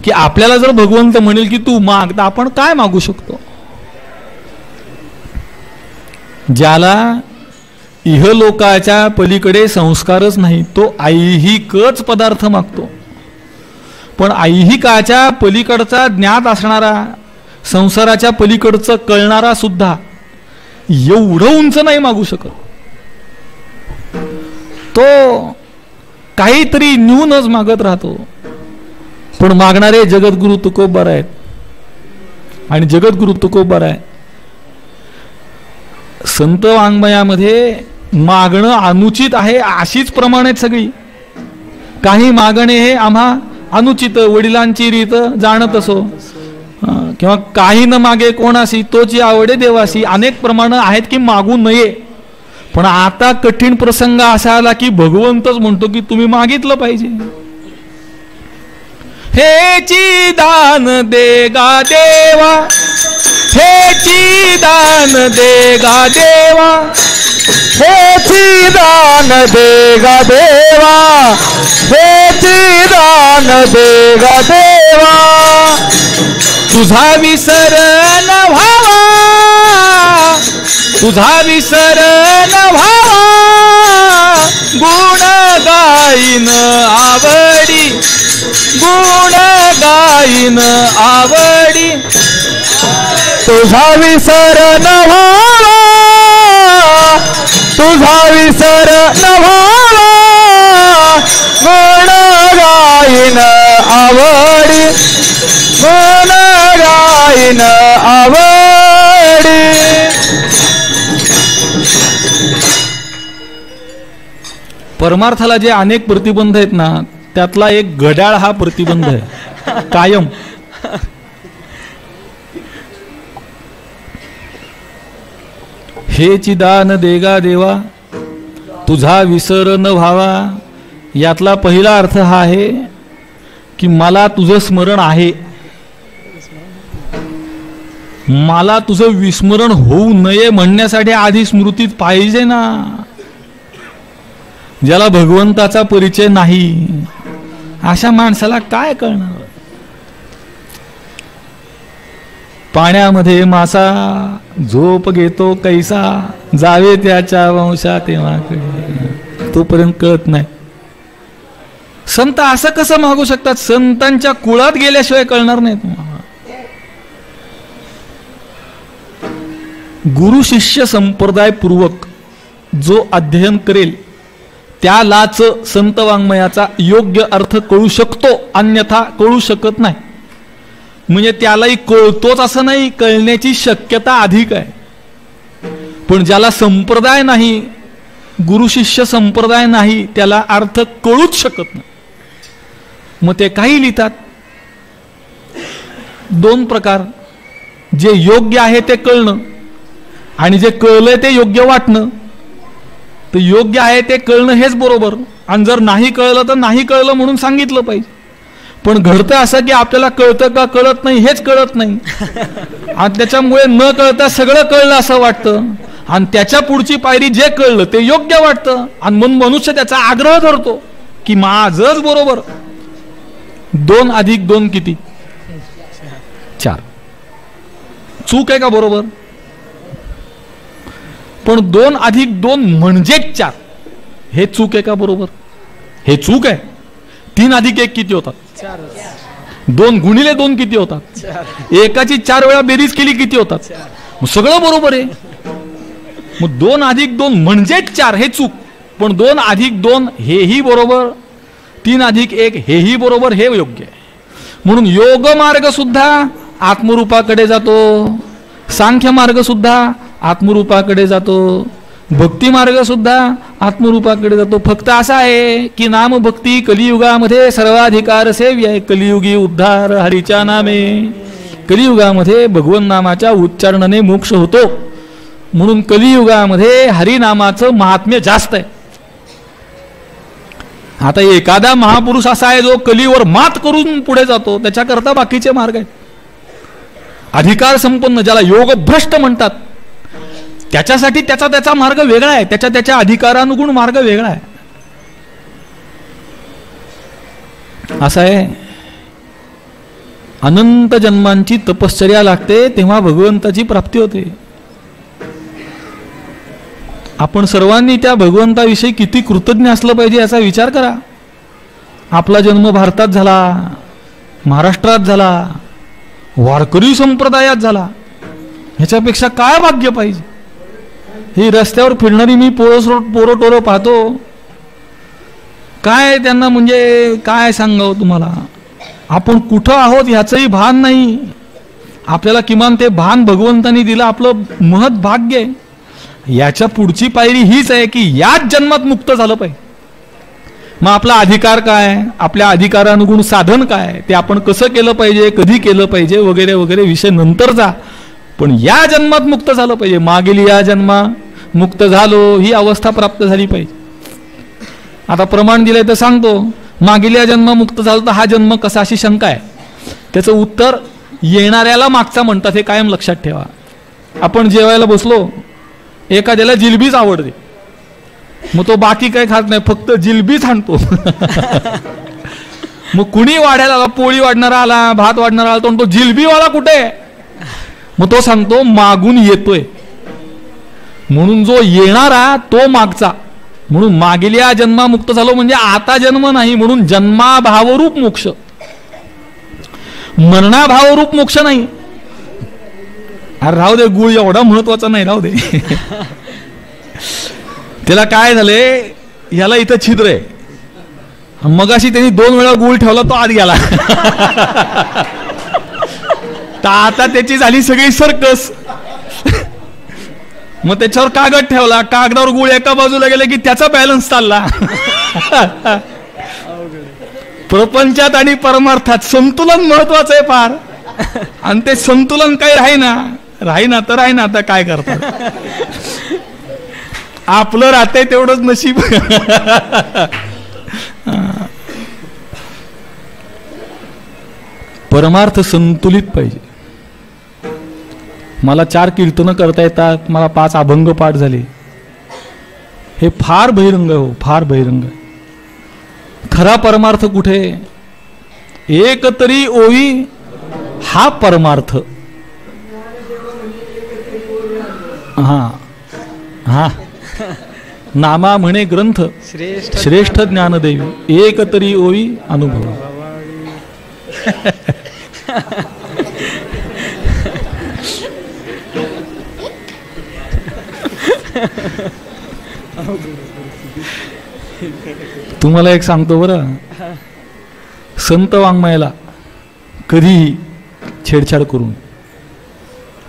की आपल्याला जर भगवंत म्हणेल की तू माग, तर आपण काय मागू शकतो? ज्याला इहलोकाच्या पलीकडे संस्कारच नाही तो ऐहिकच पदार्थ मागतो. पण ऐहिकाच्या पलीकडचा ज्ञात असणारा, संसाराच्या पलीकडचं कळणारा सुद्धा एवढं उंच नाही मागू शकत. तो काहीतरी न्यूनच मागत राहतो. पण मागणारे जगद्गुरु तुकोबार आहेत. आणि जगद्गुरु तुकोबाराय संत वाङ्मयामध्ये मागणं अनुचित आहे अशीच प्रमाण आहेत सगळी. काही मागणे हे आम्हा अनुचित, वडिलांची रीत जाणत असो, किंवा काही न मागे कोणासी तोची आवडे देवासी, अनेक प्रमाण आहेत की मागू नये. पण आता कठीण प्रसंग असा आला की भगवंतच म्हणतो की तुम्ही मागितलं पाहिजे. हेची दान देगा देवा, हेची दान देगा देवा, हेची दान देगा देवा, हेची दान देगा देवा. तुझा विसर न व्हावा, तुझा विसर न व्हावा, गुण गाईन आवडी, गुण गाईन आवडी. तो तुझा विसर न व्हावा, तुझा विसर न व्हावा, गुण गाईन आवडी, गुण गाईन आवडी. परमार्थाला जे अनेक प्रतिबंध आहेत ना, त्यातला एक घड्याळ हा प्रतिबंध आहे कायम. हे चिदान देगा देवा, तुझा विसर न व्हावा. यातला पहिला अर्थ हा आहे की मला तुझं स्मरण आहे, मला तुझं विस्मरण होऊ नये म्हणण्यासाठी आधी स्मृतीत पाहिजे ना. ज्याला भगवंताचा परिचय नाही अशा माणसाला काय कळणार. पाण्यामध्ये मासा झोप घेतो कैसा, जावे त्याच्या वंशा तेव्हाकडे, तोपर्यंत कळत नाही. संत असं कसं मागू शकतात? संतांच्या कुळात गेल्याशिवाय कळणार नाही तुम्हाला. गुरु शिष्य संप्रदाय पूर्वक जो अध्ययन करेल त्यालाच संत वाङ्मयाचा योग्य अर्थ कळू शकतो, अन्यथा कळू शकत नाही. म्हणजे त्यालाही कळतोच असं नाही, कळण्याची शक्यता अधिक आहे. पण ज्याला संप्रदाय नाही, गुरु शिष्य संप्रदाय नाही, त्याला अर्थ कळूच शकत नाही. मग ते काही लिहितात दोन प्रकार, जे योग्य आहे ते कळणं आणि जे कळलंय ते योग्य वाटणं. तर योग्य आहे ते कळणं हेच बरोबर, आणि जर नाही कळलं तर नाही कळलं म्हणून सांगितलं पाहिजे. पण घडतं असं की आपल्याला कळतं का कळत नाही हेच कळत नाही, आणि त्याच्यामुळे न कळता सगळं कळलं असं वाटतं, आणि त्याच्या पुढची पायरी जे कळलं ते योग्य वाटतं, आणि मग मनुष्य त्याचा आग्रह धरतो की माझंच बरोबर. 2 अधिक 2 किती? 4. चूक आहे का बरोबर? पण 2 अधिक 2 म्हणजे 4 हे चूक आहे का बरोबर? हे चूक आहे. 3 अधिक 1 किती होतात? 2 गुणिले 2 किती होतात? एकाची 4 वेळा बेरीज केली किती होतात? मग सगळं बरोबर आहे. मग 2 अधिक 2 म्हणजे 4 हे चूक, पण 2 अधिक 2 हेही बरोबर, 3 अधिक 1 हेही बरोबर, हे योग्य आहे. म्हणून योग मार्ग सुद्धा आत्मरूपाकडे जातो, सांख्य मार्ग सुद्धा आत्मरूपाकडे जातो, भक्ती मार्ग सुद्धा आत्मरूपाकडे जातो. फक्त असा आहे की नाम भक्ती कलियुगामध्ये सर्वाधिकार सेव्य आहे. कलियुगी उद्धार हरीच्या नामे. कलियुगामध्ये भगवन नामाच्या उच्चारणाने मोक्ष होतो, म्हणून कलियुगामध्ये हरिनामाचं महात्म्य जास्त आहे. आता एखादा महापुरुष असा आहे जो कलीवर मात करून पुढे जातो, त्याच्याकरता बाकीचे मार्ग आहेत. अधिकार संपन्न ज्याला योग भ्रष्ट म्हणतात, त्याच्यासाठी त्याचा मार्ग वेगळा आहे, त्याच्या अधिकारानुगुण मार्ग वेगळा आहे. असं आहे. अनंत जन्मांची तपश्चर्या लागते तेव्हा भगवंताची प्राप्ती होते. आपण सर्वांनी त्या भगवंताविषयी किती कृतज्ञ असलं पाहिजे याचा विचार करा. आपला जन्म भारतात झाला, महाराष्ट्रात झाला, वारकरी संप्रदायात झाला, ह्याच्यापेक्षा काय भाग्य पाहिजे. ही रस्त्यावर फिरणारी मी पोरं टोरं पाहतो, काय त्यांना म्हणजे काय सांगावं तुम्हाला. आपण कुठं आहोत ह्याचंही भान नाही आपल्याला. किमान ते भान भगवंतानी दिलं, आपलं महत् भाग्य आहे. याच्या पुढची पायरी हीच आहे की याच जन्मात मुक्त झालं पाहिजे. मग आपला अधिकार काय, आपल्या अधिकारानुगुण साधन काय, ते आपण कसं केलं पाहिजे, कधी केलं पाहिजे वगैरे वगैरे विषय नंतरचा. पण या जन्मात मुक्त झालं पाहिजे. मागील या जन्मा मुक्त झालो ही अवस्था प्राप्त झाली पाहिजे. आता प्रमाण दिलंय तर सांगतो, मागील या जन्म मुक्त झालो तर हा जन्म कसा, अशी शंका आहे. त्याचं उत्तर येणाऱ्याला मागचा म्हणतात, हे कायम लक्षात ठेवा. आपण जेवायला बसलो, एखाद्याला जिलबीच आवडते, मग तो बाकी काही खात नाही, फक्त जिलबीच आणतो. मग कुणी वाढायला आला, पोळी वाढणारा आला, भात वाढणारा आला, तो जिलबीवाला कुठे? मग तो सांगतो मागून येतोय. म्हणून जो येणारा तो मागचा. म्हणून मागील या जन्मा मुक्त झालो म्हणजे आता जन्म नाही, म्हणून जन्माभावरूप मोक्ष, मरणाभावरूप मोक्ष नाही. अरे राहू दे, गुळ एवढा महत्वाचा नाही, राहू दे. त्याला काय झाले, याला इथं छिद्र आहे, मगाशी त्यांनी 2 वेळा गुळ ठेवला, तो आत गेला. तर आता त्याची झाली सगळी सर्कस. मग त्याच्यावर कागद ठेवला, कागदावर गुळ एका बाजूला गेले की त्याचा बॅलन्स चालला. प्रपंचात आणि परमार्थात संतुलन महत्वाचं आहे फार, आणि ते संतुलन काही राहीना तर आता काय करतात. आपलं राहतंय तेवढंच नशीब. परमार्थ संतुलित पाहिजे. मला 4 कीर्तनं करता येतात, मला 5 अभंग पाठ झाले, हे फार बहिरंग आहे, हो फार बहिरंग आहे. खरा परमार्थ कुठे? एक तरी ओवी हा परमार्थ. हा हा नामा म्हणे ग्रंथ श्रेष्ठ ज्ञानदेवी, एक तरी ओवी अनुभव. तुम्हाला एक सांगतो बरं, संत वाङ्मयाला कधीही छेडछाड करून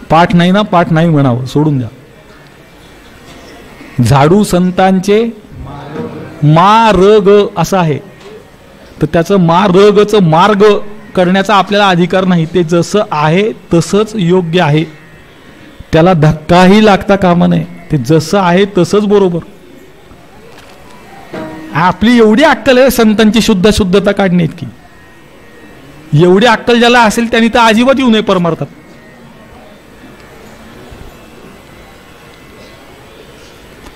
पाठ नाही म्हणावं, सोडून द्या. झाडू संतांचे मार्ग असं आहे, तर त्याचं मार्गचं मार्ग करण्याचा आपल्याला अधिकार नाही. ते जसं आहे तसंच योग्य आहे, त्याला धक्काही लागता कामा नये. ते जसं आहे तसंच बरोबर. आपली एवढी अक्कल आहे संतांची शुद्धता काढण्यात की एवढी अक्कल ज्याला असेल त्यांनी तर अजिबात येऊ नये परमार्थात.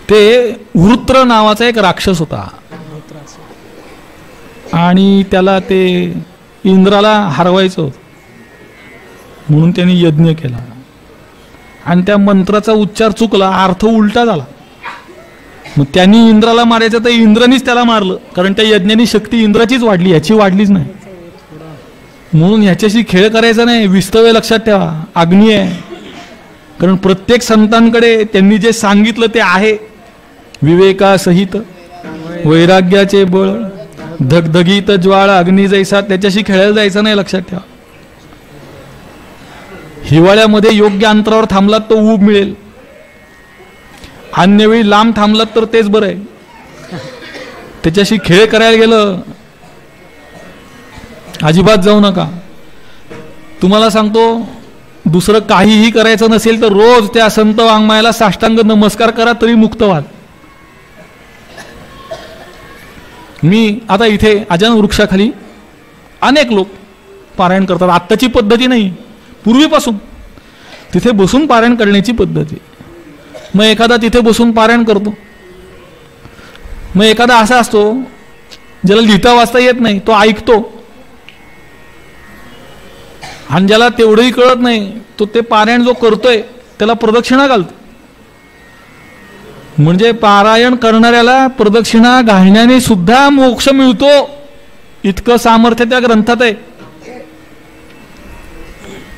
ते वृत्र नावाचा एक राक्षस होता, आणि त्याला ते इंद्राला हरवायचं होतं म्हणून त्यांनी यज्ञ केला, आणि त्या मंत्राचा उच्चार चुकला, अर्थ उलटा झाला. मग त्यांनी इंद्राला मारायचं तर इंद्रानीच त्याला मारलं, कारण त्या यज्ञानी शक्ती इंद्राचीच वाढली, याची वाढलीच नाही. म्हणून ह्याच्याशी खेळ करायचा नाही, विस्तव्य लक्षात ठेवा. अग्नी आहे, कारण प्रत्येक संतांकडे त्यांनी जे सांगितलं ते आहे. विवेकासहित वैराग्याचे बळ, धगधगीत ज्वाळ अग्नी जैसा, त्याच्याशी खेळायला जायचं नाही, लक्षात ठेवा. हिवाळ्यामध्ये योग्य अंतरावर थांबलात तो ऊब मिळेल, अन्य वेळी लांब थांबलात तर तेच बरं आहे. त्याच्याशी खेळ करायला गेलं अजिबात जाऊ नका. तुम्हाला सांगतो, दुसरं काहीही करायचं नसेल तर रोज त्या संत वाङ्मयाला साष्टांग नमस्कार करा, तरी मुक्त व्हाल. मी आता इथे अजान वृक्षाखाली अनेक लोक पारायण करतात. आत्ताची पद्धती नाही, पूर्वीपासून तिथे बसून पारायण करण्याची पद्धती. मग एखादा तिथे बसून पारायण करतो, मग एखादा असा असतो ज्याला लिहिता वाचता येत नाही, तो ऐकतो, आणि ज्याला तेवढंही कळत नाही तो ते पारायण जो करतोय त्याला प्रदक्षिणा घालतो. म्हणजे पारायण करणाऱ्याला प्रदक्षिणा घालण्याने सुद्धा मोक्ष मिळतो, इतकं सामर्थ्य त्या ग्रंथात आहे.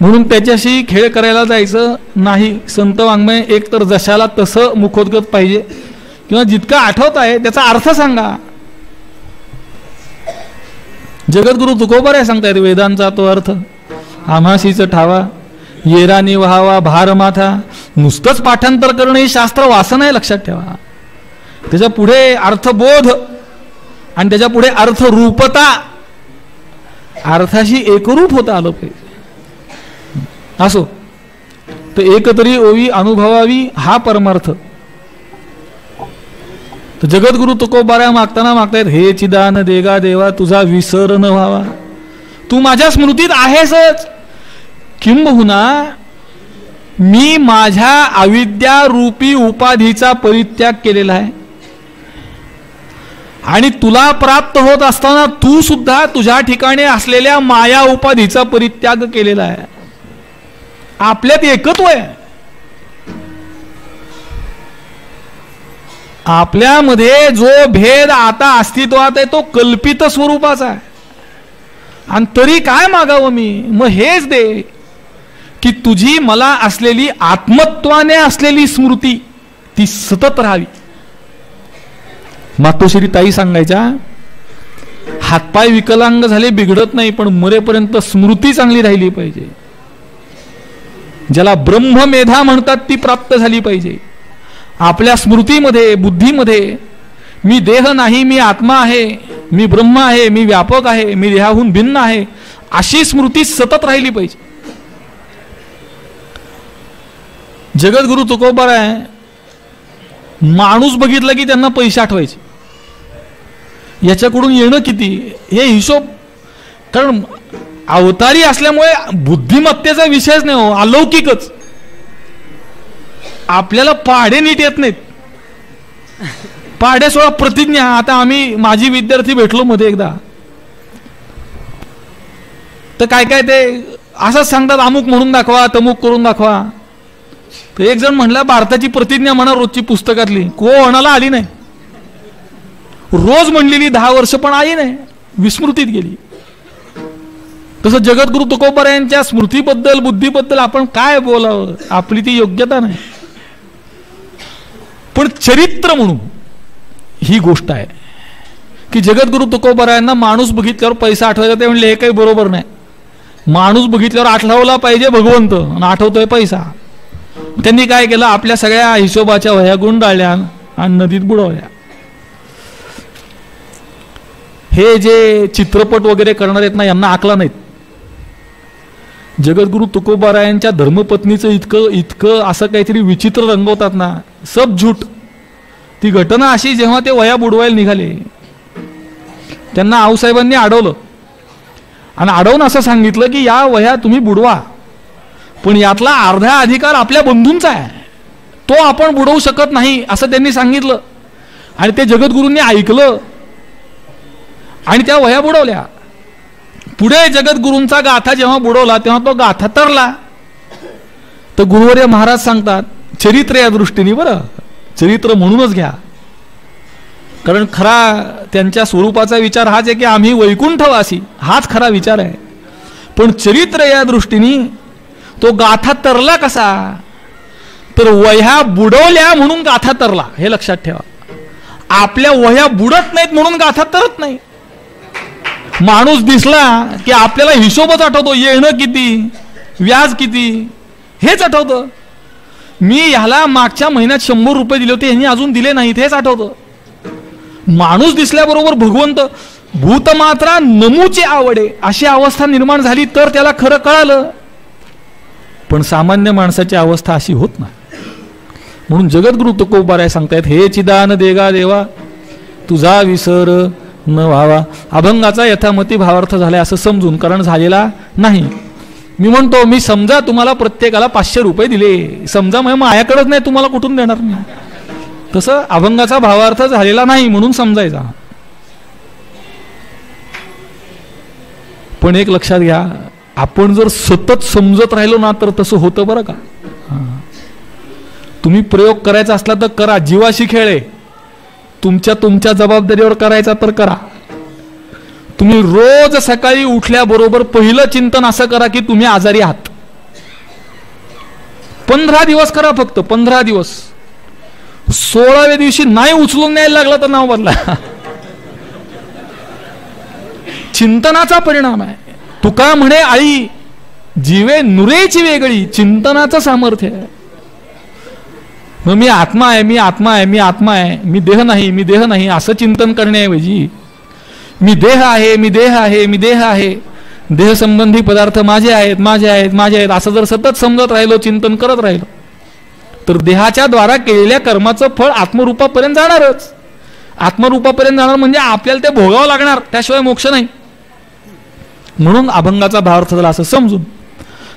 म्हणून त्याच्याशी खेळ करायला जायचं नाही. संत वाङ्मय एक तर जशाला तसं मुखोद्गत पाहिजे, किंवा जितका आठवत आहे त्याचा अर्थ सांगा. जगद्गुरु तुकोबाराय सांगतायत, वेदांचा तो अर्थ आम्हासीच ठावा, येरानी व्हावा भार माथा. नुसतंच पाठांतर करणं ही शास्त्र वासन आहे, लक्षात ठेवा. त्याच्या पुढे अर्थबोध, आणि त्याच्या पुढे अर्थरूपता, अर्थाशी एकरूप होता आलं पाहिजे. असो तर एकतरी ओवी अनुभवावी हा परमार्थ. तर जगद्गुरु तुकोबाराय मागतायत, हे चिदान देगा देवा तुझा विसर न व्हावा. तू माझ्या स्मृतीत आहेसच, किंबहुना मी माझ्या अविद्या रूपी उपाधीचा परित्याग केलेला आहे, आणि तुला प्राप्त होत असताना तू सुद्धा तुझ्या ठिकाणी असलेल्या माया उपाधीचा परित्याग केलेला आहे. आपल्यात एकत्व आहे. आपल्यामध्ये जो भेद आता अस्तित्वात आहे तो कल्पित स्वरूपाचा आहे. आणि तरी काय मागावं मी, मग हेच दे. की तुझी मला असलेली आत्मत्वाने असलेली स्मृती ती सतत राहावी. मातोश्री ताई सांगायच्या, हातपाय विकलांग झाले बिघडत नाही, पण मरेपर्यंत स्मृती चांगली राहिली पाहिजे. ज्याला ब्रह्ममेधा म्हणतात ती प्राप्त झाली पाहिजे. आपल्या स्मृतीमध्ये, बुद्धीमध्ये मी देह नाही, मी आत्मा आहे, मी ब्रह्म आहे, मी व्यापक आहे, मी देहाहून भिन्न आहे, अशी स्मृती सतत राहिली पाहिजे. जगद्गुरु तुकोबाराय माणूस बघितला की त्यांना पैसे आठवायचे. याच्याकडून येणं किती हे हिशोब, कारण अवतारी असल्यामुळे बुद्धिमत्तेचा विषयच नाही हो, अलौकिकच. आपल्याला पाढे नीट येत नाहीत. पाढे सोळा प्रतिज्ञा. आता आम्ही माजी विद्यार्थी भेटलो मध्ये एकदा, तर काय काय ते असंच सांगतात, अमुक म्हणून दाखवा, तमुक करून दाखवा. तर एक जण म्हणला, भारताची प्रतिज्ञा म्हणा रोजची पुस्तकातली, कोणाला आली नाही. रोज म्हणलेली 10 वर्ष पण आली नाही, विस्मृतीत गेली. तसं जगद्गुरु तुकोबारायांच्या स्मृतीबद्दल, बुद्धीबद्दल आपण काय बोलावं, आपली ती योग्यता नाही. पण चरित्र म्हणून ही गोष्ट आहे की जगद्गुरु तुकोबारायांना माणूस बघितल्यावर पैसा आठवायचा. ते म्हणले हे काही बरोबर नाही. माणूस बघितल्यावर आठवला पाहिजे भगवंत, आणि आठवतोय पैसा. त्यांनी काय केलं, आपल्या सगळ्या हिशोबाच्या वह्या गुंडाळल्या आणि नदीत बुडवल्या. हे जे चित्रपट वगैरे करणार आहेत ना, यांना आकला नाहीत. जगद्गुरु तुकोबारायांच्या धर्मपत्नीचं इतकं इतकं असं काहीतरी विचित्र रंगवतात ना, सब झूट. ती घटना अशी, जेव्हा ते वह्या बुडवायला निघाले, त्यांना आऊसाहेबांनी अडवलं आणि अडवून असं सांगितलं की या वह्या तुम्ही बुडवा, पण यातला अर्धा अधिकार आपल्या बंधूंचा आहे, तो आपण बुडवू शकत नाही, असं त्यांनी सांगितलं. आणि ते जगद्गुरूंनी ऐकलं आणि त्या वह्या बुडवल्या. पुढे जगद्गुरूंचा गाथा जेव्हा बुडवला तेव्हा तो गाथा तरला. तर गुरुवर्य महाराज सांगतात, चरित्र या दृष्टीने, बरं चरित्र म्हणूनच घ्या, कारण खरा त्यांच्या स्वरूपाचा विचार हाच आहे की आम्ही वैकुंठवासी, हाच खरा विचार आहे. पण चरित्र या दृष्टीने तो गाथा तरला कसा, तर वह्या बुडवल्या म्हणून गाथा तरला, हे लक्षात ठेवा. आपल्या वह्या बुडत नाहीत म्हणून गाथा तरत नाही. माणूस दिसला की आपल्याला हिशोबच आठवतो, येणं किती, व्याज किती, हेच आठवतं. मी ह्याला मागच्या महिन्यात 100 रुपये दिले होते, ह्यांनी अजून दिले नाहीत, हेच आठवतं. माणूस दिसल्याबरोबर भगवंत, भूतमात्रा नमूची आवडे, अशी अवस्था निर्माण झाली तर त्याला खरं कळालं. पण सामान्य माणसाची अवस्था अशी होत नाही. म्हणून जगद्गुरु तुकोबाराय सांगतायत, हे चिदान देगा देवा तुझा विसर न व्हावा. अभंगाचा यथामती भावार्थ झालाय असं समजून, कारण झालेला नाही. मी म्हणतो, मी समजा तुम्हाला प्रत्येकाला 500 रुपये दिले, समजा मग माझ्याकडेच नाही, तुम्हाला कुठून देणार मी. तसं अभंगाचा भावार्थ झालेला नाही म्हणून समजायचा. पण एक लक्षात घ्या, आपण जर सतत समजत राहिलो ना तर तसं होतं बरं का. तुम्ही प्रयोग करायचा असला तर करा, जीवाशी खेळ, तुमच्या जबाबदारीवर करायचा तर करा. तुम्ही रोज सकाळी उठल्याबरोबर पहिलं चिंतन असं करा की तुम्ही आजारी आहात. 15 दिवस करा, फक्त 15 दिवस. 16व्या दिवशी नाही उचलून न्यायला लागला तर नाव बदला. चिंतनाचा परिणाम आहे. तुका म्हणे आई जीवे नुरेची वेगळी, चिंतनाचं सामर्थ्य आहे. मग मी आत्मा आहे, मी आत्मा आहे, मी आत्मा आहे, मी देह नाही, मी देह नाही, असं चिंतन करण्याऐवजी मी देह आहे, मी देह आहे, मी देह आहे, देह संबंधी पदार्थ माझे आहेत, माझे आहेत, माझे आहेत, असं जर सतत समजत राहिलो, चिंतन करत राहिलो, तर देहाच्या द्वारा केलेल्या कर्माचं फळ आत्मरूपापर्यंत जाणारच. आत्मरूपापर्यंत जाणार म्हणजे आपल्याला ते भोगावं लागणार, त्याशिवाय मोक्ष नाही. म्हणून अभंगाचा भावार्थ झाला असं समजून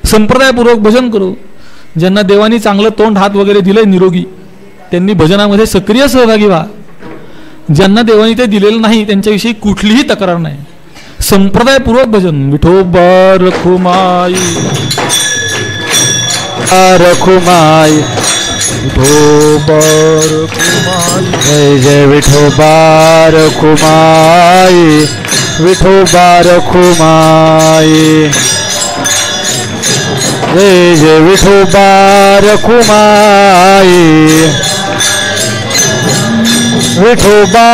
संप्रदायपूर्वक भजन करू. ज्यांना देवानी चांगलं तोंड हात वगैरे दिलंय निरोगी, त्यांनी भजनामध्ये सक्रिय सहभागी व्हा. ज्यांना देवानी ते दिलेलं नाही त्यांच्याविषयी कुठलीही तक्रार नाही. संप्रदायपूर्वक भजन. विठोबा रखुमाई रखुमाई, विठोबा रखुमाई, जय जय विठोबा रखुमाई, विठोबा रखुमाई. जय जय विठोबा रखुमाई विठोबा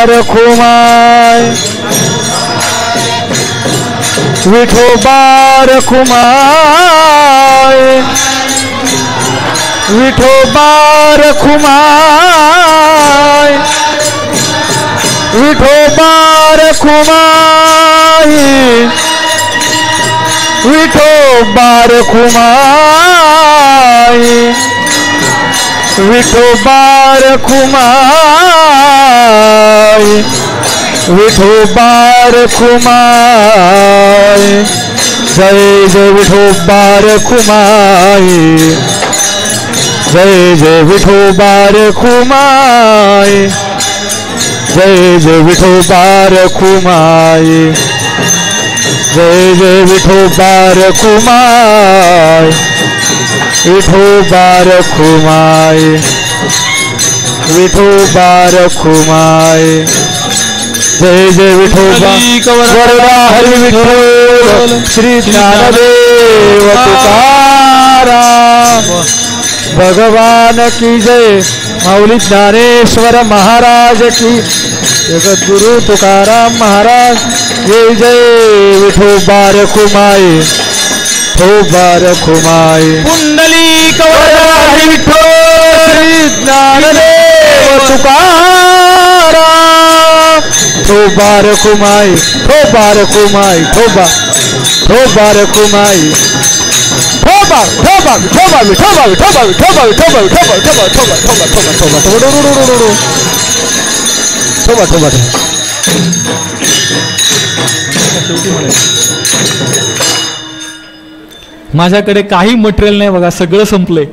रखुमाई विठोबा रखुमाई विठोबा रखुमाई विठोबा रखुमाई विठोबा रखुमाई विठोबा रखुमाई विठोबा रखुमाई जय जय विठोबा रखुमाई जय जय विठोबा रखुमाई जय जय विठोबा रखुमाई जय जय विठोबा रखुमाई विठोबा रखुमाई विठोबा रखुमाई जय जय विठोबा वरदा हरी विठ्ठल श्री ज्ञानदेव तुकाराम भगवान की जय माऊली ज्ञानेश्वर महाराज की जगद्गुरु तुकाराम महाराज जय जय विठोबा रखुमाई विठोबा रखुमाई पुंडलिक वरदा हरी विठ्ठल श्री ज्ञानदेव तुकाराम विठोबा रखुमाई विठोबा रखुमाई विठोबा रखुमाई विठोबा विठोबा विठोबा विठोबा विठोबा विठोबा विठोबा विठोबा विठोबा विठोबा माझ्याकडे काही मटेरियल नाही बघा, सगळं संपलंय.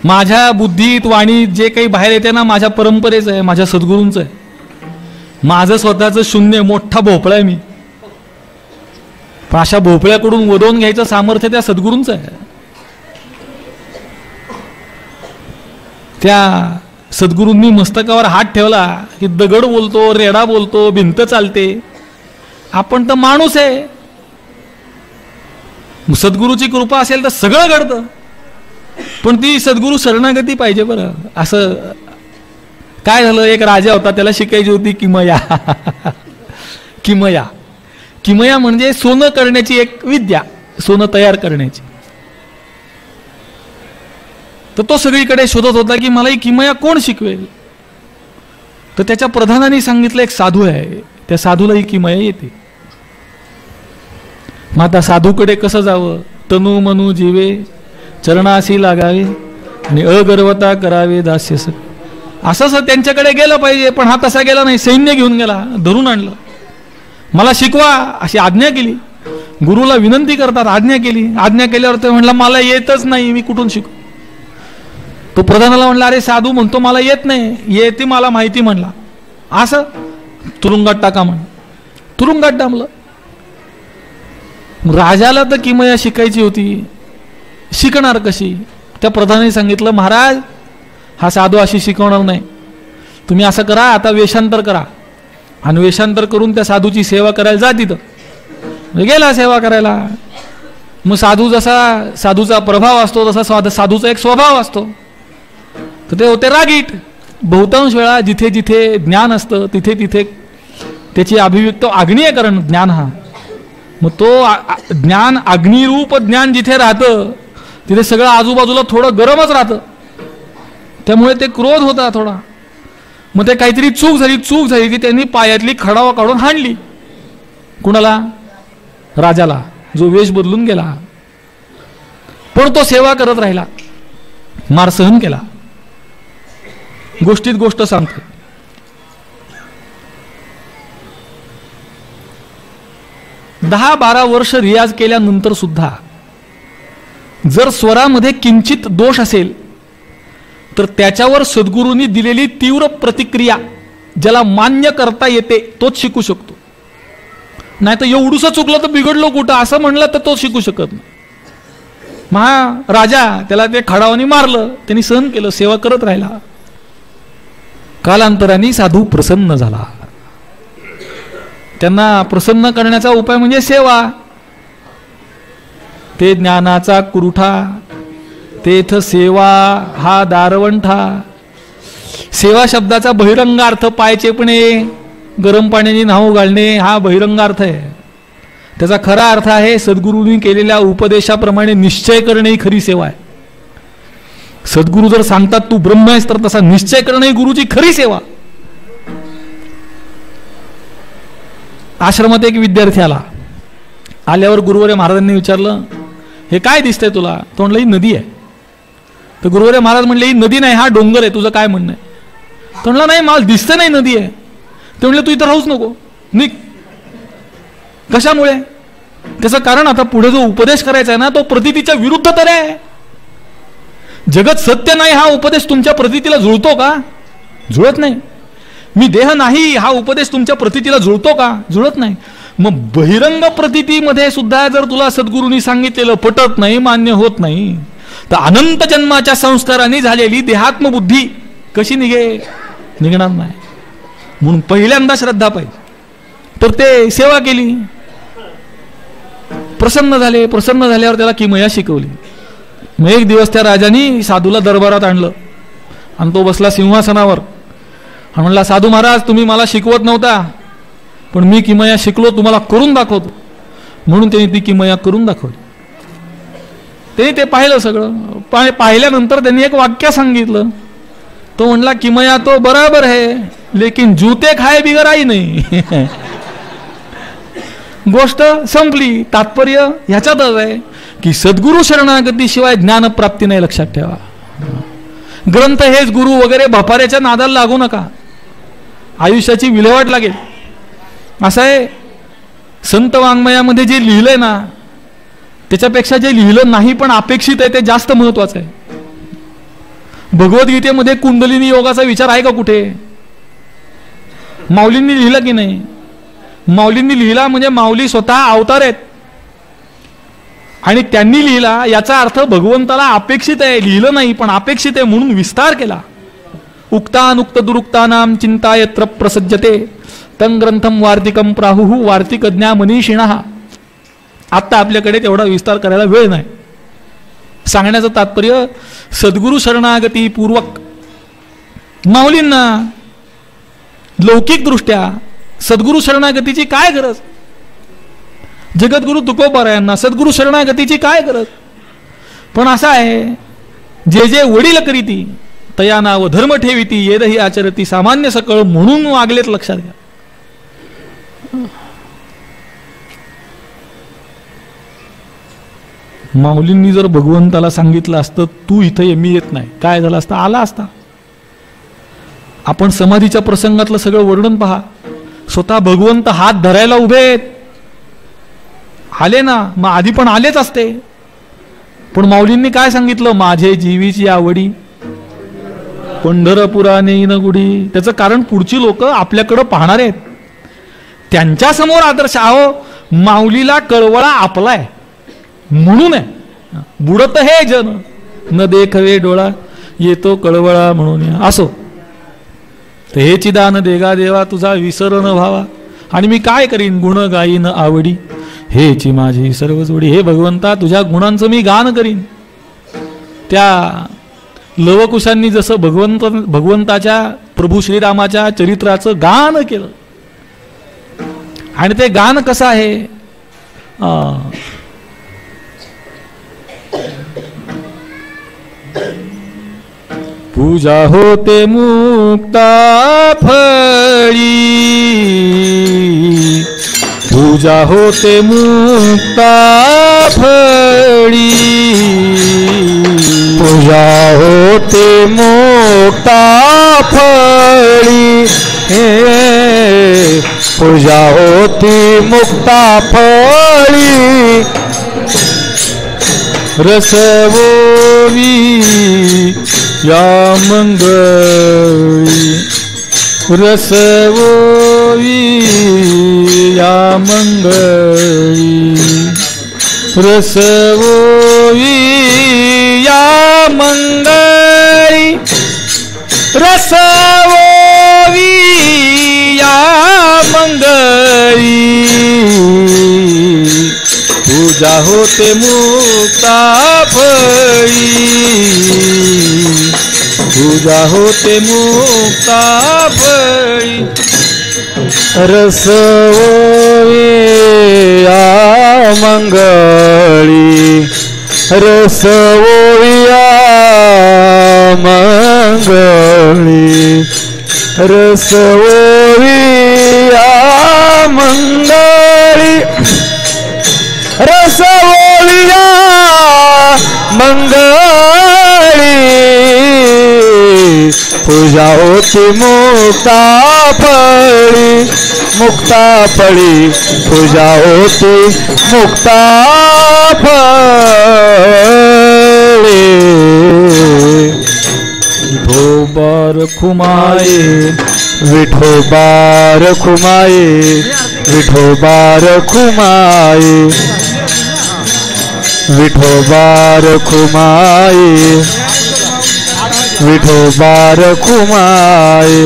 माझ्या बुद्धीत वाणीत जे काही बाहेर येते ना, माझ्या परंपरेचं आहे, माझ्या सद्गुरूंचं आहे. माझं स्वतःचं शून्य मोठा भोपळा आहे मी. पण अशा भोपळ्याकडून वदवून घ्यायचं सामर्थ्य त्या सद्गुरूंचं आहे. त्या सद्गुरूंनी मस्तकावर हात ठेवला की दगड बोलतो, रेडा बोलतो, भिंत चालते. आपण तर माणूस आहे. सद्गुरूची कृपा असेल तर सगळं घडतं. पण ती सद्गुरू शरणागती पाहिजे बरं. असं काय झालं, एक राजा होता, त्याला शिकायची होती किमया. किमया किमया म्हणजे सोनं करण्याची एक विद्या, सोनं तयार करण्याची. तर तो सगळीकडे शोधत होता की मला ही किमया कोण शिकवेल. तर त्याच्या प्रधानाने सांगितलं एक साधू आहे, त्या साधूला ही किमया येते. मग आता साधूकडे कसं जावं. तनु मनु जीवे चरणाशी लागावे आणि अगर्वता करावे दास्यस. असं त्यांच्याकडे गेलं पाहिजे. पण हा तसा गेला नाही. सैन्य घेऊन गेला, धरून आणलं. मला शिकवा अशी आज्ञा केली. गुरुला विनंती करतात, आज्ञा केली. आज्ञा केल्यावर ते म्हणला मला येतच नाही, मी कुठून शिकू. तो प्रधानाला म्हणला अरे साधू म्हणतो मला येत नाही, येते मला माहिती म्हणला. असं तुरुंगात टाका म्हण. तुरुंगात डांबलं. राजाला तर किमया शिकायची होती, शिकणार कशी. त्या प्रधानाने सांगितलं महाराज हा साधू अशी शिकवणार नाही, तुम्ही असं करा आता वेषांतर करा आणि वेषांतर करून त्या साधूची सेवा करायला जा तिथं. गेला सेवा करायला. मग साधू जसा साधूचा प्रभाव असतो तसा साधूचा एक स्वभाव असतो. तर ते होते रागीट. बहुतांश वेळा जिथे जिथे ज्ञान असतं तिथे तिथे त्याची अभिव्यक्त आग्नेयकरण ज्ञान हा. मग तो ज्ञान अग्निरूप ज्ञान जिथे राहतं तिथे सगळं आजूबाजूला थोडं गरमच राहतं. त्यामुळे ते क्रोध होता थोडा. मग ते काहीतरी चूक झाली की त्यांनी पायातली खडावा काढून हाणली. कुणाला? राजाला, जो वेश बदलून गेला. पण तो सेवा करत राहिला, मार सहन केला. गोष्टीत गोष्ट सांगतो. दहा 12 वर्ष रियाज केल्यानंतर सुद्धा जर स्वरामध्ये किंचित दोष असेल तर त्याच्यावर सद्गुरूंनी दिलेली तीव्र प्रतिक्रिया ज्याला मान्य करता येते तोच शिकू शकतो. नाही तर एवढूस चुकलं तर बिघडलो कुठं असं म्हणलं तर तो शिकू शकत नाही. महाराजा त्याला ते खडावानी मारलं, त्यांनी सहन केलं, सेवा करत राहिला. कालांतराने साधू प्रसन्न झाला. त्यांना प्रसन्न करण्याचा उपाय म्हणजे सेवा. ते ज्ञानाचा कुरुठा, तेथ सेवा हा दारवंठा. सेवा शब्दाचा बहिरंग अर्थ पाय चेपणे, गरम पाण्याने न्हाऊ घालणे हा बहिरंग अर्थ आहे. त्याचा खरा अर्थ आहे सद्गुरूंनी केलेल्या उपदेशाप्रमाणे निश्चय करणे ही खरी सेवा आहे. सद्गुरू जर सांगतात तू ब्रह्म आहेस तर तसा निश्चय करणे ही गुरुची खरी सेवा. आश्रमात एक विद्यार्थी आल्यावर गुरुवर्य महाराजांनी विचारलं, हे काय दिसतंय तुला? तो म्हणलं ही नदी आहे. तर गुरुवर्य महाराज म्हणले ही नदी नाही, हा डोंगर आहे, तुझं काय म्हणणं आहे? तो म्हणला नाही मला दिसतं नाही नदी आहे. ते म्हणले तू इथं राहूच नको, निघ. कशामुळे? त्याचं कारण आता पुढे जो उपदेश करायचा आहे ना तो प्रतीतीच्या विरुद्ध तर आहे. जगत सत्य नाही हा उपदेश तुमच्या प्रतीतीला जुळतो का? जुळत नाही. मी देह नाही हा उपदेश तुमच्या प्रतीतीला जुळतो का? जुळत नाही. मग बहिरंग प्रतीतीमध्ये सुद्धा जर तुला सद्गुरूंनी सांगितलेलं पटत नाही, मान्य होत नाही, तर अनंत जन्माच्या संस्काराने झालेली देहात्मबुद्धी कशी निघणार नाही. म्हणून पहिल्यांदा श्रद्धा पाहिजे. तर ते सेवा केली, प्रसन्न झाले. प्रसन्न झाल्यावर त्याला किमया शिकवली. मग एक दिवस त्या राजाने साधूला दरबारात आणलं आणि तो बसला सिंहासनावर आणि म्हणला, साधू महाराज तुम्ही मला शिकवत नव्हता, पण मी किमया शिकलो, तुम्हाला करून दाखवतो. म्हणून त्यांनी ती किमया करून दाखवली. त्यांनी ते पाहिलं सगळं. पाहिल्यानंतर त्यांनी एक वाक्य सांगितलं. तो म्हणला, किमया तो बराबर है लेकिन जूते खाए बिगर आई नाही. गोष्ट संपली. तात्पर्य ह्याच्यातच आहे की सद्गुरु शरणागतीशिवाय ज्ञानप्राप्ती नाही, लक्षात ठेवा. ग्रंथ हेच गुरु वगैरे भपाऱ्याच्या नादाला लागू नका, आयुष्याची विल्हेवाट लागेल. असं आहे, संत वाङ्मयामध्ये जे लिहिलंय ना त्याच्यापेक्षा जे लिहिलं नाही पण अपेक्षित आहे ते जास्त महत्वाचं आहे. भगवद्गीतेमध्ये कुंडलिनी योगाचा विचार आहे का कुठे? माऊलींनी लिहिलं की नाही? माऊलींनी लिहिला म्हणजे माऊली स्वतः अवतार आहेत आणि त्यांनी लिहिला याचा अर्थ भगवंताला अपेक्षित आहे, लिहिलं नाही पण अपेक्षित आहे म्हणून विस्तार केला. उक्तानुक्त दुरुक्तानाम चिंता यत्र प्रसज्जते तं ग्रंथम वार्तिकम प्राहुः वार्तिक ज्ञा मनीषिणः. आता आपल्याकडे तेवढा विस्तार करायला वेळ नाही. सांगण्याचं तात्पर्य सद्गुरु शरणागती पूर्वक माऊलींना लौकिक दृष्ट्या सद्गुरु शरणागतीची काय गरज? जगद्गुरु तुकोबारायांना सद्गुरु शरणागतीची काय गरज? पण असं आहे, जे जे वडील करीती तया नाव धर्म ठेविती येदही आचरती सामान्य सकळ म्हणून वागलेत, लक्षात घ्या. माऊलींनी जर भगवंताला सांगितलं असतं तू इथं ये, मी येत नाही, काय झालं असतं? आला असता. आपण समाधीच्या प्रसंगातलं सगळं वर्णन पहा. स्वतः भगवंत हात धरायला उभे आहेत, आले ना, मग आधी पण आलेच असते. पण माऊलींनी काय सांगितलं? माझे जीवीची आवडी पंढरपुरा नेईन गुढी. त्याचं कारण पुढची लोक आपल्याकडं पाहणार आहेत, त्यांच्या समोर आदर्श. आहो, माऊलीला कळवळा आपलाय म्हणून आहे. बुडत हे जन न देखवे डोळा येतो कळवळा म्हणून. असो, तर हे चिदान देगा देवा तुझा विसर न व्हावा, आणि मी काय करीन गुण गाईन आवडी हेची माझी सर्व जोडी. हे भगवंता तुझ्या गुणांचं मी गान करीन. त्या लवकुशांनी जसं भगवंताच्या प्रभू श्रीरामाच्या चरित्राचं गान केलं, आणि ते गान कसं आहे? पूजा होते मुक्ता फळी, पूजा होते मुक्ता फळी, पूजा होते मुक्ता फळी, पूजा होती मुक्ता फळी. रसवोवी या मंगळी, रसवोवी या मंगळी, रसवोवी या मंगळी, रसवोवी या मंगळी. पूजा होते मुक्ता फळी, पूजा होते मुक्ता फळी. रस ओविया मंगळी, रस ओविया मंगळी, रस ओविया मंगळी, रस ओविया मंगळी. पूजा होती मुक्ता फळी, मुक्ता फळी, पूजा होती मुक्ता फळी. विठोबार खुमाये, विठोबार खुमाये, विठोबार खुमाये, विठोबार खुमाये, विठोबार खुमाये,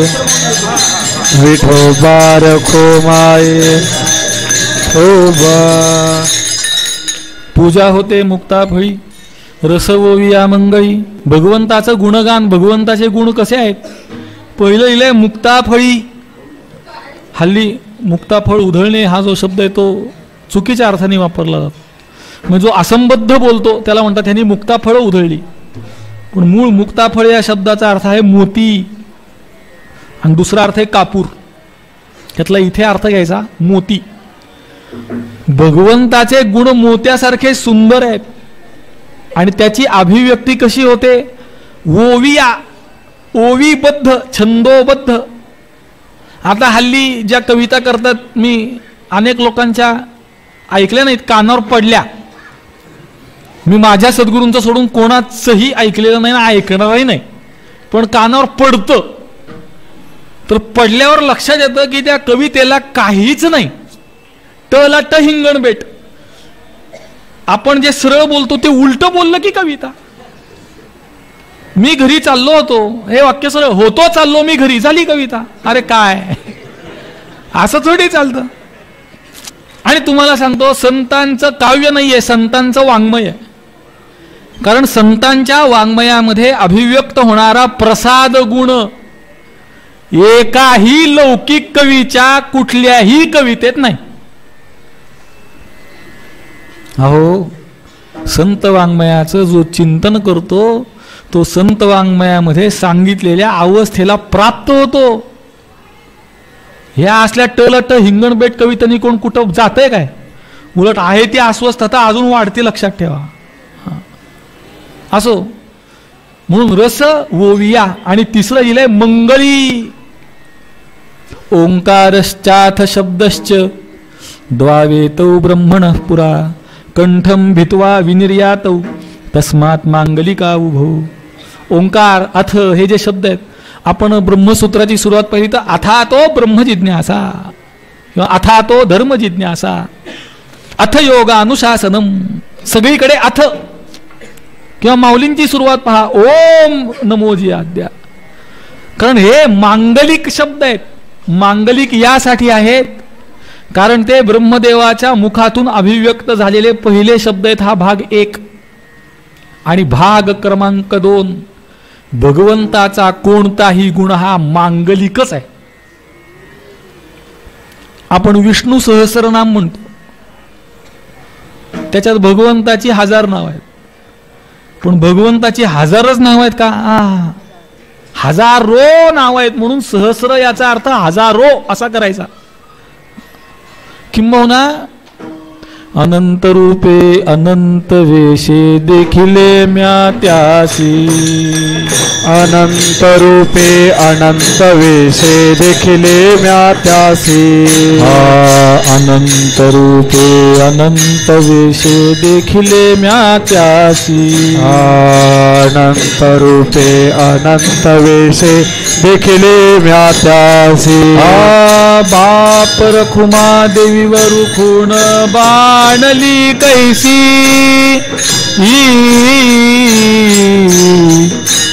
विठोबार खुमाये. पूजा होते मुक्ता फळी, रस ओविया मंगळी. भगवंताचं गुणगान, भगवंताचे गुण कसे आहेत? पहिलं लिहिलंय मुक्ताफळी. हल्ली मुक्ताफळ उधळणे हा जो शब्द आहे तो चुकीच्या अर्थाने वापरला जातो. म्हणजे जो असंबद्ध बोलतो त्याला म्हणतात त्यांनी मुक्ताफळ उधळली. पण मूळ मुक्ताफळ या शब्दाचा अर्थ आहे मोती आणि दुसरा अर्थ आहे कापूर. त्यातला इथे अर्थ घ्यायचा मोती. भगवंताचे गुण मोत्यासारखे सुंदर आहेत आणि त्याची अभिव्यक्ती कशी होते? ओविया, ओवीबद्ध, छंदोबद्ध. आता हल्ली ज्या कविता करतात मी अनेक लोकांच्या ऐकल्या नाहीत, कानावर पडल्या. मी माझ्या सद्गुरूंचं सोडून कोणाचंही ऐकलेलं नाही ना ऐकणारही नाही, पण कानावर पडतं. तर पडल्यावर लक्षात येतं की त्या कवितेला काहीच नाही. टला ट हिंगणबेट. आपण जे सरळ बोलतो ते उलट बोललं की कविता. मी घरी चाललो होतो, हे वाक्य सरळ, होतो चाललो मी घरी, झाली कविता. अरे काय, असं थोडी चालतं. आणि तुम्हाला सांगतो संतांचं काव्य नाहीये, संतांचं वाङ्मय आहे. कारण संतांच्या वाङ्मयामध्ये अभिव्यक्त होणारा प्रसाद गुण एकाही लौकिक कवीच्या कुठल्याही कवितेत नाही. अहो, संत वाङ्मयाचं जो चिंतन करतो तो संत वाङ्मयामध्ये सांगितलेल्या अवस्थेला प्राप्त होतो. ह्या असल्या टलट हिंगणबेट कवितांनी कोण कुठं जातंय काय? उलट आहे ती अस्वस्थता अजून वाढते, लक्षात ठेवा. असो, म्हणून रस ओविया. आणि तिसरं लिहिलंय मंगळी. ओंकारश्चाथ शब्दश्च द्वावेतौ ब्रह्मणः पुरा कंठम भित्वा विनिर्यातौ तस्मात् मांगलिका उभो. ओंकार, अथ हे जे शब्द आहेत, आपण ब्रह्मसूत्राची सुरुवात पाहिली तर अथा तो ब्रह्मजिज्ञासा किंवा अथा तो धर्मजिज्ञासा, अथ योगानुशासनम. सगळीकडे अथ किंवा माऊलींची सुरुवात पहा, ओम नमोजी आद्या. कारण हे मांगलिक शब्द आहेत. मांगलिक यासाठी आहेत कारण ते ब्रह्मदेवाच्या मुखातून अभिव्यक्त झालेले पहिले शब्द आहेत. हा भाग 1. आणि भाग क्रमांक 2, भगवंताचा कोणताही गुण हा मांगलिकच आहे. आपण विष्णू सहस्रनाम म्हणतो, त्याच्यात भगवंताची 1000 नाव आहेत. पण भगवंताची 1000च नाव आहेत का? हजारो नाव आहेत. म्हणून सहस्र याचा अर्थ हजारो असा करायचा. किंबहुना अनंत रूपे अनंत वेशे देखिले म्या त्यासी. अनंत रूपे अनंत वेशे देखिले म्या त्यासी. अनंत रूपे अनंत वेशे देखिले म्या त्यासी. अनंत रूपे अनंत वेशे देखिले म्या त्यासी. बाप रखुमा देवीवर खूण बाणली कैसी.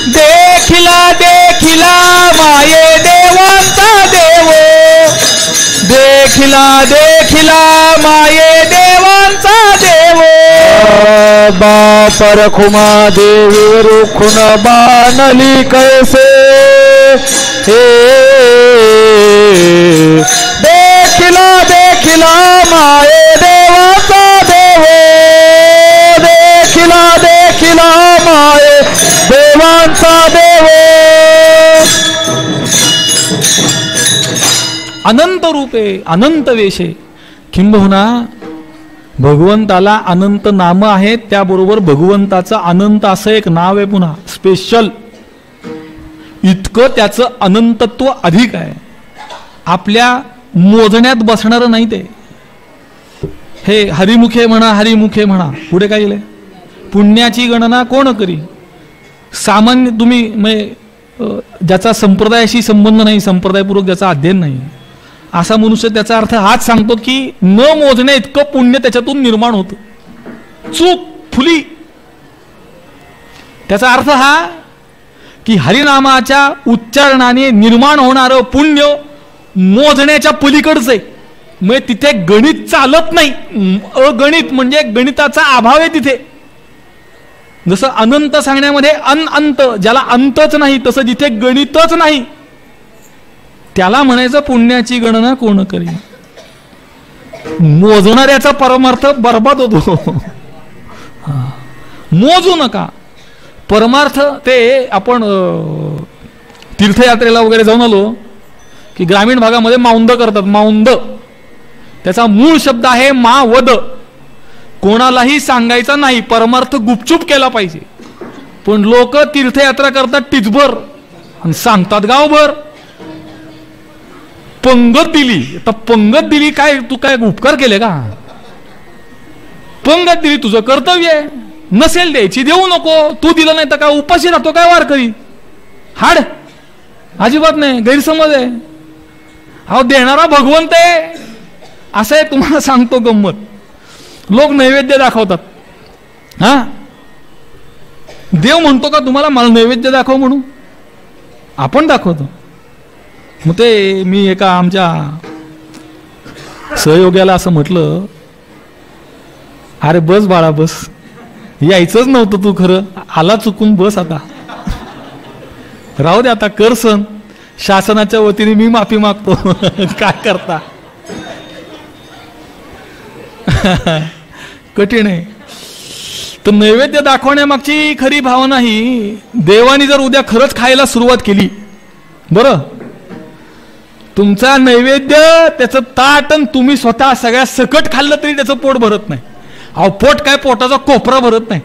देखिला देखिला माये देवांचा देव. देखिला देखिला माये देवांचा देव. परखुमा देवी रुखुन बाणली कैसे हे देखिला देखिला माये देवाचा देव देखिला देखिला माये देवांचा देव अनंत रूपे अनंत वेशे किंबहुना भगवंताला अनंत नाम आहेत त्याबरोबर भगवंताचं अनंत असं एक नाव आहे पुन्हा स्पेशल इतकं त्याचं अनंतत्व अधिक आहे आपल्या मोजण्यात बसणार नाही ते हे हरिमुखे म्हणा पुढे काय लिहिलंय पुण्याची गणना कोण करी सामान्य तुम्ही ज्याचा संप्रदायाशी संबंध नाही संप्रदायपूर्वक ज्याचा अध्ययन नाही असा मनुष्य त्याचा अर्थ हाच सांगतो की न मोजण्या इतकं पुण्य त्याच्यातून निर्माण होतं चूक फुली त्याचा अर्थ हा की हरिनामाच्या उच्चारणाने निर्माण होणारं पुण्य मोजण्याच्या पलीकडचं आहे मग तिथे गणित चालत नाही अगणित म्हणजे गणिताचा अभाव आहे तिथे जसं अनंत सांगण्यामध्ये अनंत ज्याला अंतच नाही तसं जिथे गणितच नाही त्याला म्हणायचं पुण्याची गणना कोण करी मोजणाऱ्याचा परमार्थ बर्बाद होतो मोजू नका परमार्थ ते आपण तीर्थयात्रेला वगैरे जाऊन आलो की ग्रामीण भागामध्ये माउंद करतात माउंद त्याचा मूळ शब्द आहे मावद कोणालाही सांगायचा नाही परमार्थ गुपचूप केला पाहिजे पण लोक तीर्थयात्रा करतात टिचभर आणि सांगतात गावभर पंगत दिली तर पंगत दिली काय तू काय उपकार केले का पंगत दिली तुझं कर्तव्य आहे नसेल द्यायची देऊ नको तू दिलं नाही तर काय उपाशी राहतो काय वारकरी हाड अजिबात नाही गैरसमज आहे अहो देणारा भगवंत आहे असं आहे तुम्हाला सांगतो गंमत लोक नैवेद्य दाखवतात हा देव म्हणतो का तुम्हाला मला नैवेद्य दाखव म्हणून आपण दाखवतो मग ते मी एका आमच्या सहयोग्याला असं म्हटलं अरे बस बाळा बस यायचंच नव्हतं तू खरं आला चुकून बस आता राहू दे आता कर सण शासनाच्या वतीने मी माफी मागतो काय करता कठीण आहे तर नैवेद्य दाखवण्यामागची खरी भावना ही देवानी जर उद्या खरंच खायला सुरुवात केली बरं तुमचा नैवेद्य त्याचं ताट आणि तुम्ही स्वतः सगळ्या सकट खाल्लं तरी त्याचं पोट भरत नाही अहो पोट काय पोटाचा कोपरा भरत नाही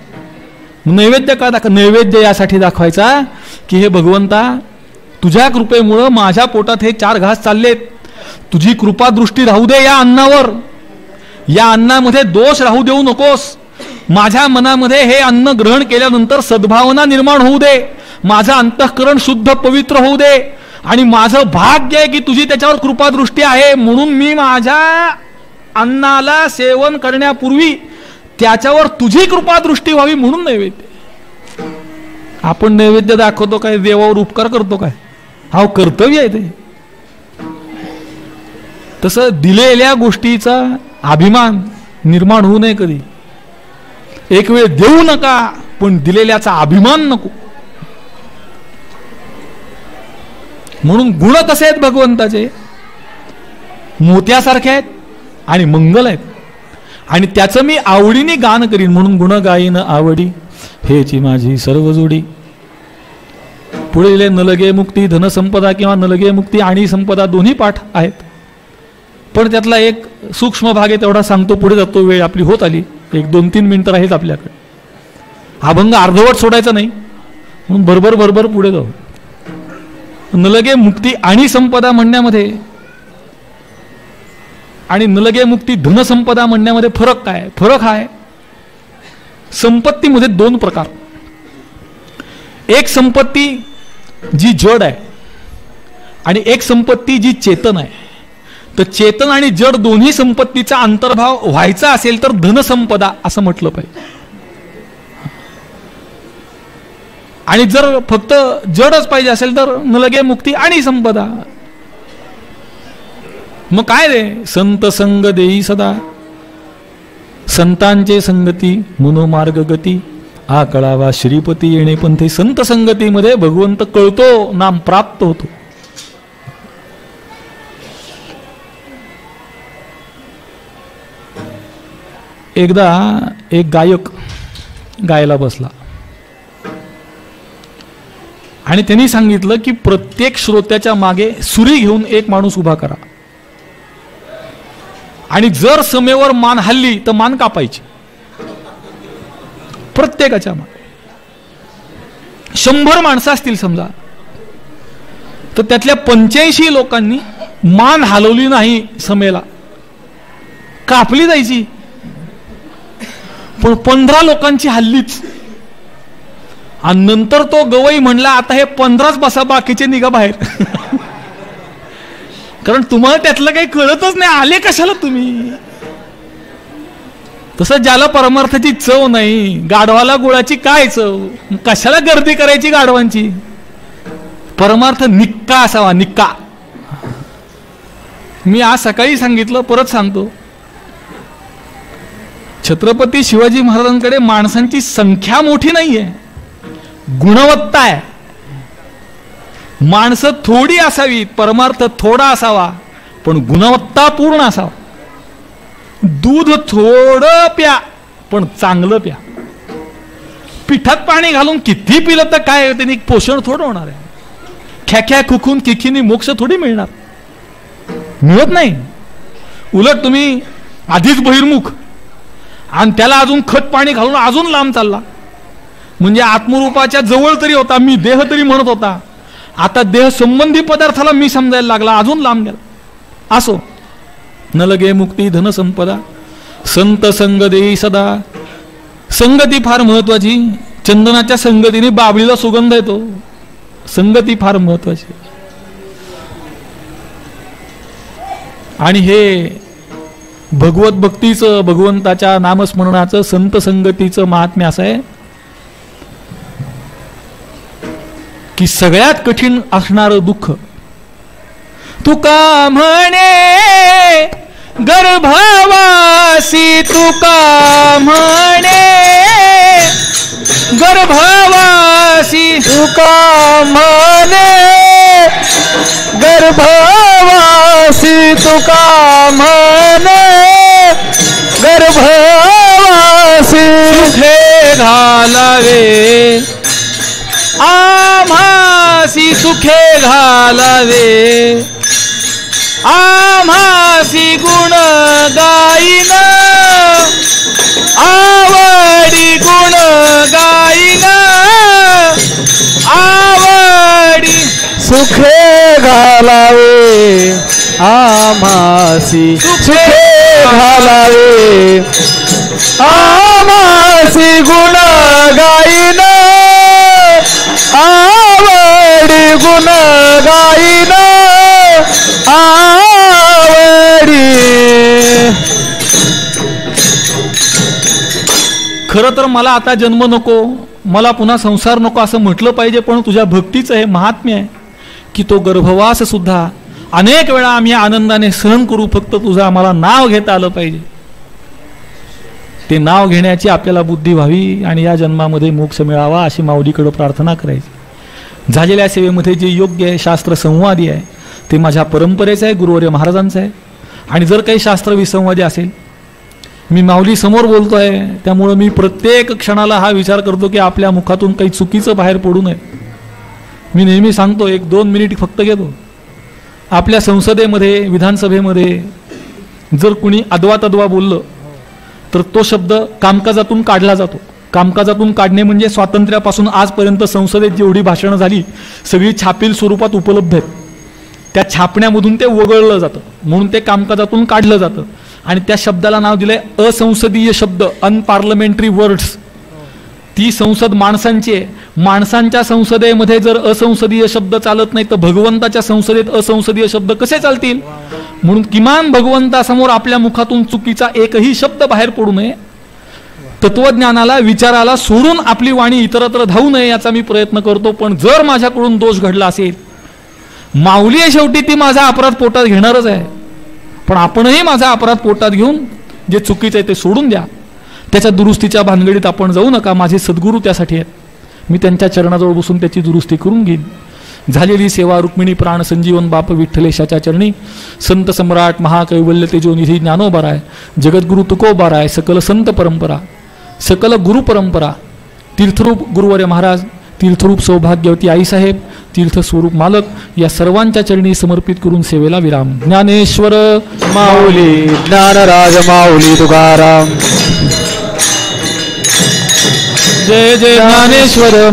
नैवेद्य का नैवेद्य यासाठी दाखवायचा की हे भगवंता तुझ्या कृपेमुळं माझ्या पोटात हे 4 घास चाललेत तुझी कृपा दृष्टी राहू दे या अन्नावर या अन्नामध्ये दोष राहू देऊ नकोस माझ्या मनामध्ये हे अन्न ग्रहण केल्यानंतर सद्भावना निर्माण होऊ दे माझं अंतःकरण शुद्ध पवित्र होऊ दे आणि माझं भाग्य आहे की तुझी त्याच्यावर कृपा दृष्टी आहे म्हणून मी माझ्या अन्नाला सेवन करण्यापूर्वी त्याच्यावर तुझी कृपा दृष्टी व्हावी म्हणून नैवेद्य आपण नैवेद्य दाखवतो काय देवावर उपकार करतो काय हा कर्तव्य आहे ते तसं दिलेल्या गोष्टीचा अभिमान निर्माण होऊ नये कधी एक वेळ देऊ नका पण दिलेल्याचा अभिमान नको म्हणून गुण कसे आहेत भगवंताचे मोत्यासारखे आहेत आणि मंगल आहेत आणि त्याचं मी आवडीने गान करीन म्हणून गुण गाईन आवडी हेची माझी सर्व जोडी पुढे नलगे मुक्ती धनसंपदा किंवा नलगे मुक्ती आणि संपदा दोन्ही पाठ आहेत पण त्यातला एक सूक्ष्म भाग आहे तेवढा सांगतो पुढे जातो वेळ आपली होत आली 1-2-3 मिनिटं आहेत आपल्याकडे अभंग अर्धवट सोडायचा नाही म्हणून भरभर पुढे जाऊ नलगे मुक्ती आणि संपदा म्हणण्यामध्ये आणि नलगे मुक्ती धनसंपदा म्हणण्यामध्ये फरक काय फरक आहे संपत्तीमध्ये 2 प्रकार एक संपत्ती जी जड आहे आणि एक संपत्ती जी चेतन आहे तर चेतन आणि जड दोन्ही संपत्तीचा अंतर्भाव व्हायचा असेल तर धनसंपदा असं म्हटलं पाहिजे आणि जर फक्त जडच पाहिजे असेल तर नलगे मुक्ती आणि संपदा मग काय रे संत संग देई सदा संतांचे संगती मनोमार्ग गती हा कळावा श्रीपती येणे पंथे. संत संगतीमध्ये भगवंत कळतो, नाम प्राप्त होतो. एकदा एक गायक गायला बसला आणि त्यांनी सांगितलं की प्रत्येक श्रोत्याच्या मागे सुरी घेऊन एक माणूस उभा करा आणि जर समेवर मान हल्ली तर मान कापायची. प्रत्येकाच्या मागे 100 माणसं असतील समजा, तर त्यातल्या 85 लोकांनी मान हलवली नाही समेला, कापली जायची. पण 15 लोकांची हल्लीच. आणि नंतर तो गवई म्हणला आता हे 15च बसा, बाकीचे निघा बाहेर. कारण तुम्हाला त्यातलं काही कळतच नाही, आले कशाला तुम्ही. तसं ज्याला परमार्थाची चव नाही, गाढवाला गुळाची काय चव, कशाला गर्दी करायची गाढवांची. परमार्थ निक्का असावा, निक्का. मी आज सकाळी सांगितलं, परत सांगतो. छत्रपती शिवाजी महाराजांकडे माणसांची संख्या मोठी नाहीये, गुणवत्ता आहे. माणसं थोडी असावी, परमार्थ थोडा असावा, पण गुणवत्ता पूर्ण असावा. दूध थोडं प्या पण चांगलं प्या. पिठात पाणी घालून किती पिलं तर काय, त्यांनी पोषण थोडं होणार आहे. ख्याख्या खुखून किखीनी मोक्ष थोडी मिळणार, मिळत नाही. उलट तुम्ही आधीच बहिर्मुख आणि त्याला अजून खत पाणी घालून अजून लांब चालला. म्हणजे आत्मरूपाच्या जवळ तरी होता, मी देह तरी म्हणत होता, आता देह संबंधी पदार्थाला मी समजायला लागला, अजून लांब गेला. असो, न लगे मुक्ती धन संपदा, संत संग देई सदा. संगती फार महत्वाची. चंदनाच्या संगतीने बाबळीला सुगंध येतो. संगती फार महत्वाची. आणि हे भगवत भक्तीचं, भगवंताच्या नामस्मरणाचं, संत संगतीचं महात्म्य असं आहे की सगळ्यात कठीण असणारं दुःख. तुका म्हणे गर्भवासी, तुका म्हणे गर्भवासी, तुका म्हणे गर्भवासी, तुका म्हणे गर्भवासी. सुखे घालावे आम्हासी, सुखे घालावे आम्हासी, गुण गाईन आवडी, गुण गाईन आवडी. सुखे घालावे आम्हासी, सुखे घालावे आम्हासी, गुण गाईन आवडी, गुण गाईन आवडी. खरं तर मला आता जन्म नको, मला पुन्हा संसार नको असं म्हटलं पाहिजे, पण तुझ्या भक्तीचं हे महात्म्य आहे की तो गर्भवास सुद्धा अनेक वेळा आम्ही आनंदाने सहन करू, फक्त तुझं आम्हाला नाव घेता आलं पाहिजे. ते नाव घेण्याची आपल्याला बुद्धी व्हावी आणि या जन्मामध्ये मोक्ष मिळावा अशी माऊलीकडे प्रार्थना करायची. झालेल्या सेवेमध्ये जे योग्य आहे, शास्त्र संवादी आहे, ते माझ्या परंपरेचं आहे, गुरुवर्य महाराजांचं आहे. आणि जर काही शास्त्र विसंवादी असेल, मी माऊली समोर बोलतोय, त्यामुळं मी प्रत्येक क्षणाला हा विचार करतो की आपल्या मुखातून काही चुकीचं बाहेर पडू नये. मी नेहमी सांगतो, 1-2 मिनिट फक्त घेतो. आपल्या संसदेमध्ये, विधानसभेमध्ये जर कुणी अद्वा तद्वा बोललं तर तो शब्द कामकाजातून काढला जातो. कामकाजातून काढणे म्हणजे स्वातंत्र्यापासून आजपर्यंत संसदेत जेवढी भाषणं झाली सगळी छापील स्वरूपात उपलब्ध आहेत. त्या छापण्यामधून ते वगळलं जातं, म्हणून ते कामकाजातून काढलं जातं. आणि त्या शब्दाला नाव दिलंय असंसदीय शब्द, अनपार्लमेंटरी वर्ड्स. ती संसद माणसांची आहे. माणसांच्या संसदेमध्ये जर असंसदीय शब्द चालत नाही तर भगवंताच्या संसदेत असंसदीय शब्द कसे चालतील. म्हणून किमान भगवंतासमोर आपल्या मुखातून चुकीचा एकही शब्द बाहेर पडू नये. तत्वज्ञानाला, विचाराला सोडून आपली वाणी इतरत्र धावू नये याचा मी प्रयत्न करतो. पण जर माझ्याकडून दोष घडला असेल, माऊली आहे शेवटी, ती माझा अपराध पोटात घेणारच आहे, पण आपणही माझा अपराध पोटात घेऊन जे चुकीचं आहे ते सोडून द्या. त्याच्या दुरुस्तीच्या भानगडीत आपण जाऊ नका. माझे सद्गुरू त्यासाठी आहेत. मी त्यांच्या चरणाजवळ बसून त्याची दुरुस्ती करून घेईन. झालेली सेवा रुक्मिणी प्राण संजीवन बाप विठ्ठलेशाच्या चरणी. संत सम्राट महाकैवल्य तेजोनिधी ज्ञानोबाराय, जगद्गुरु तुकोबाराय, सकल संत परंपरा, सकल गुरु परंपरा, तीर्थरूप गुरुवर्य महाराज, तीर्थरूप सौभाग्यवती आईसाहेब, तीर्थस्वरूप मालक या सर्वांच्या चरणी समर्पित करून सेवेला विराम. ज्ञानेश्वर माऊली, ज्ञानराज माऊली तुकाराम. जय जय ज्ञानेश्वर.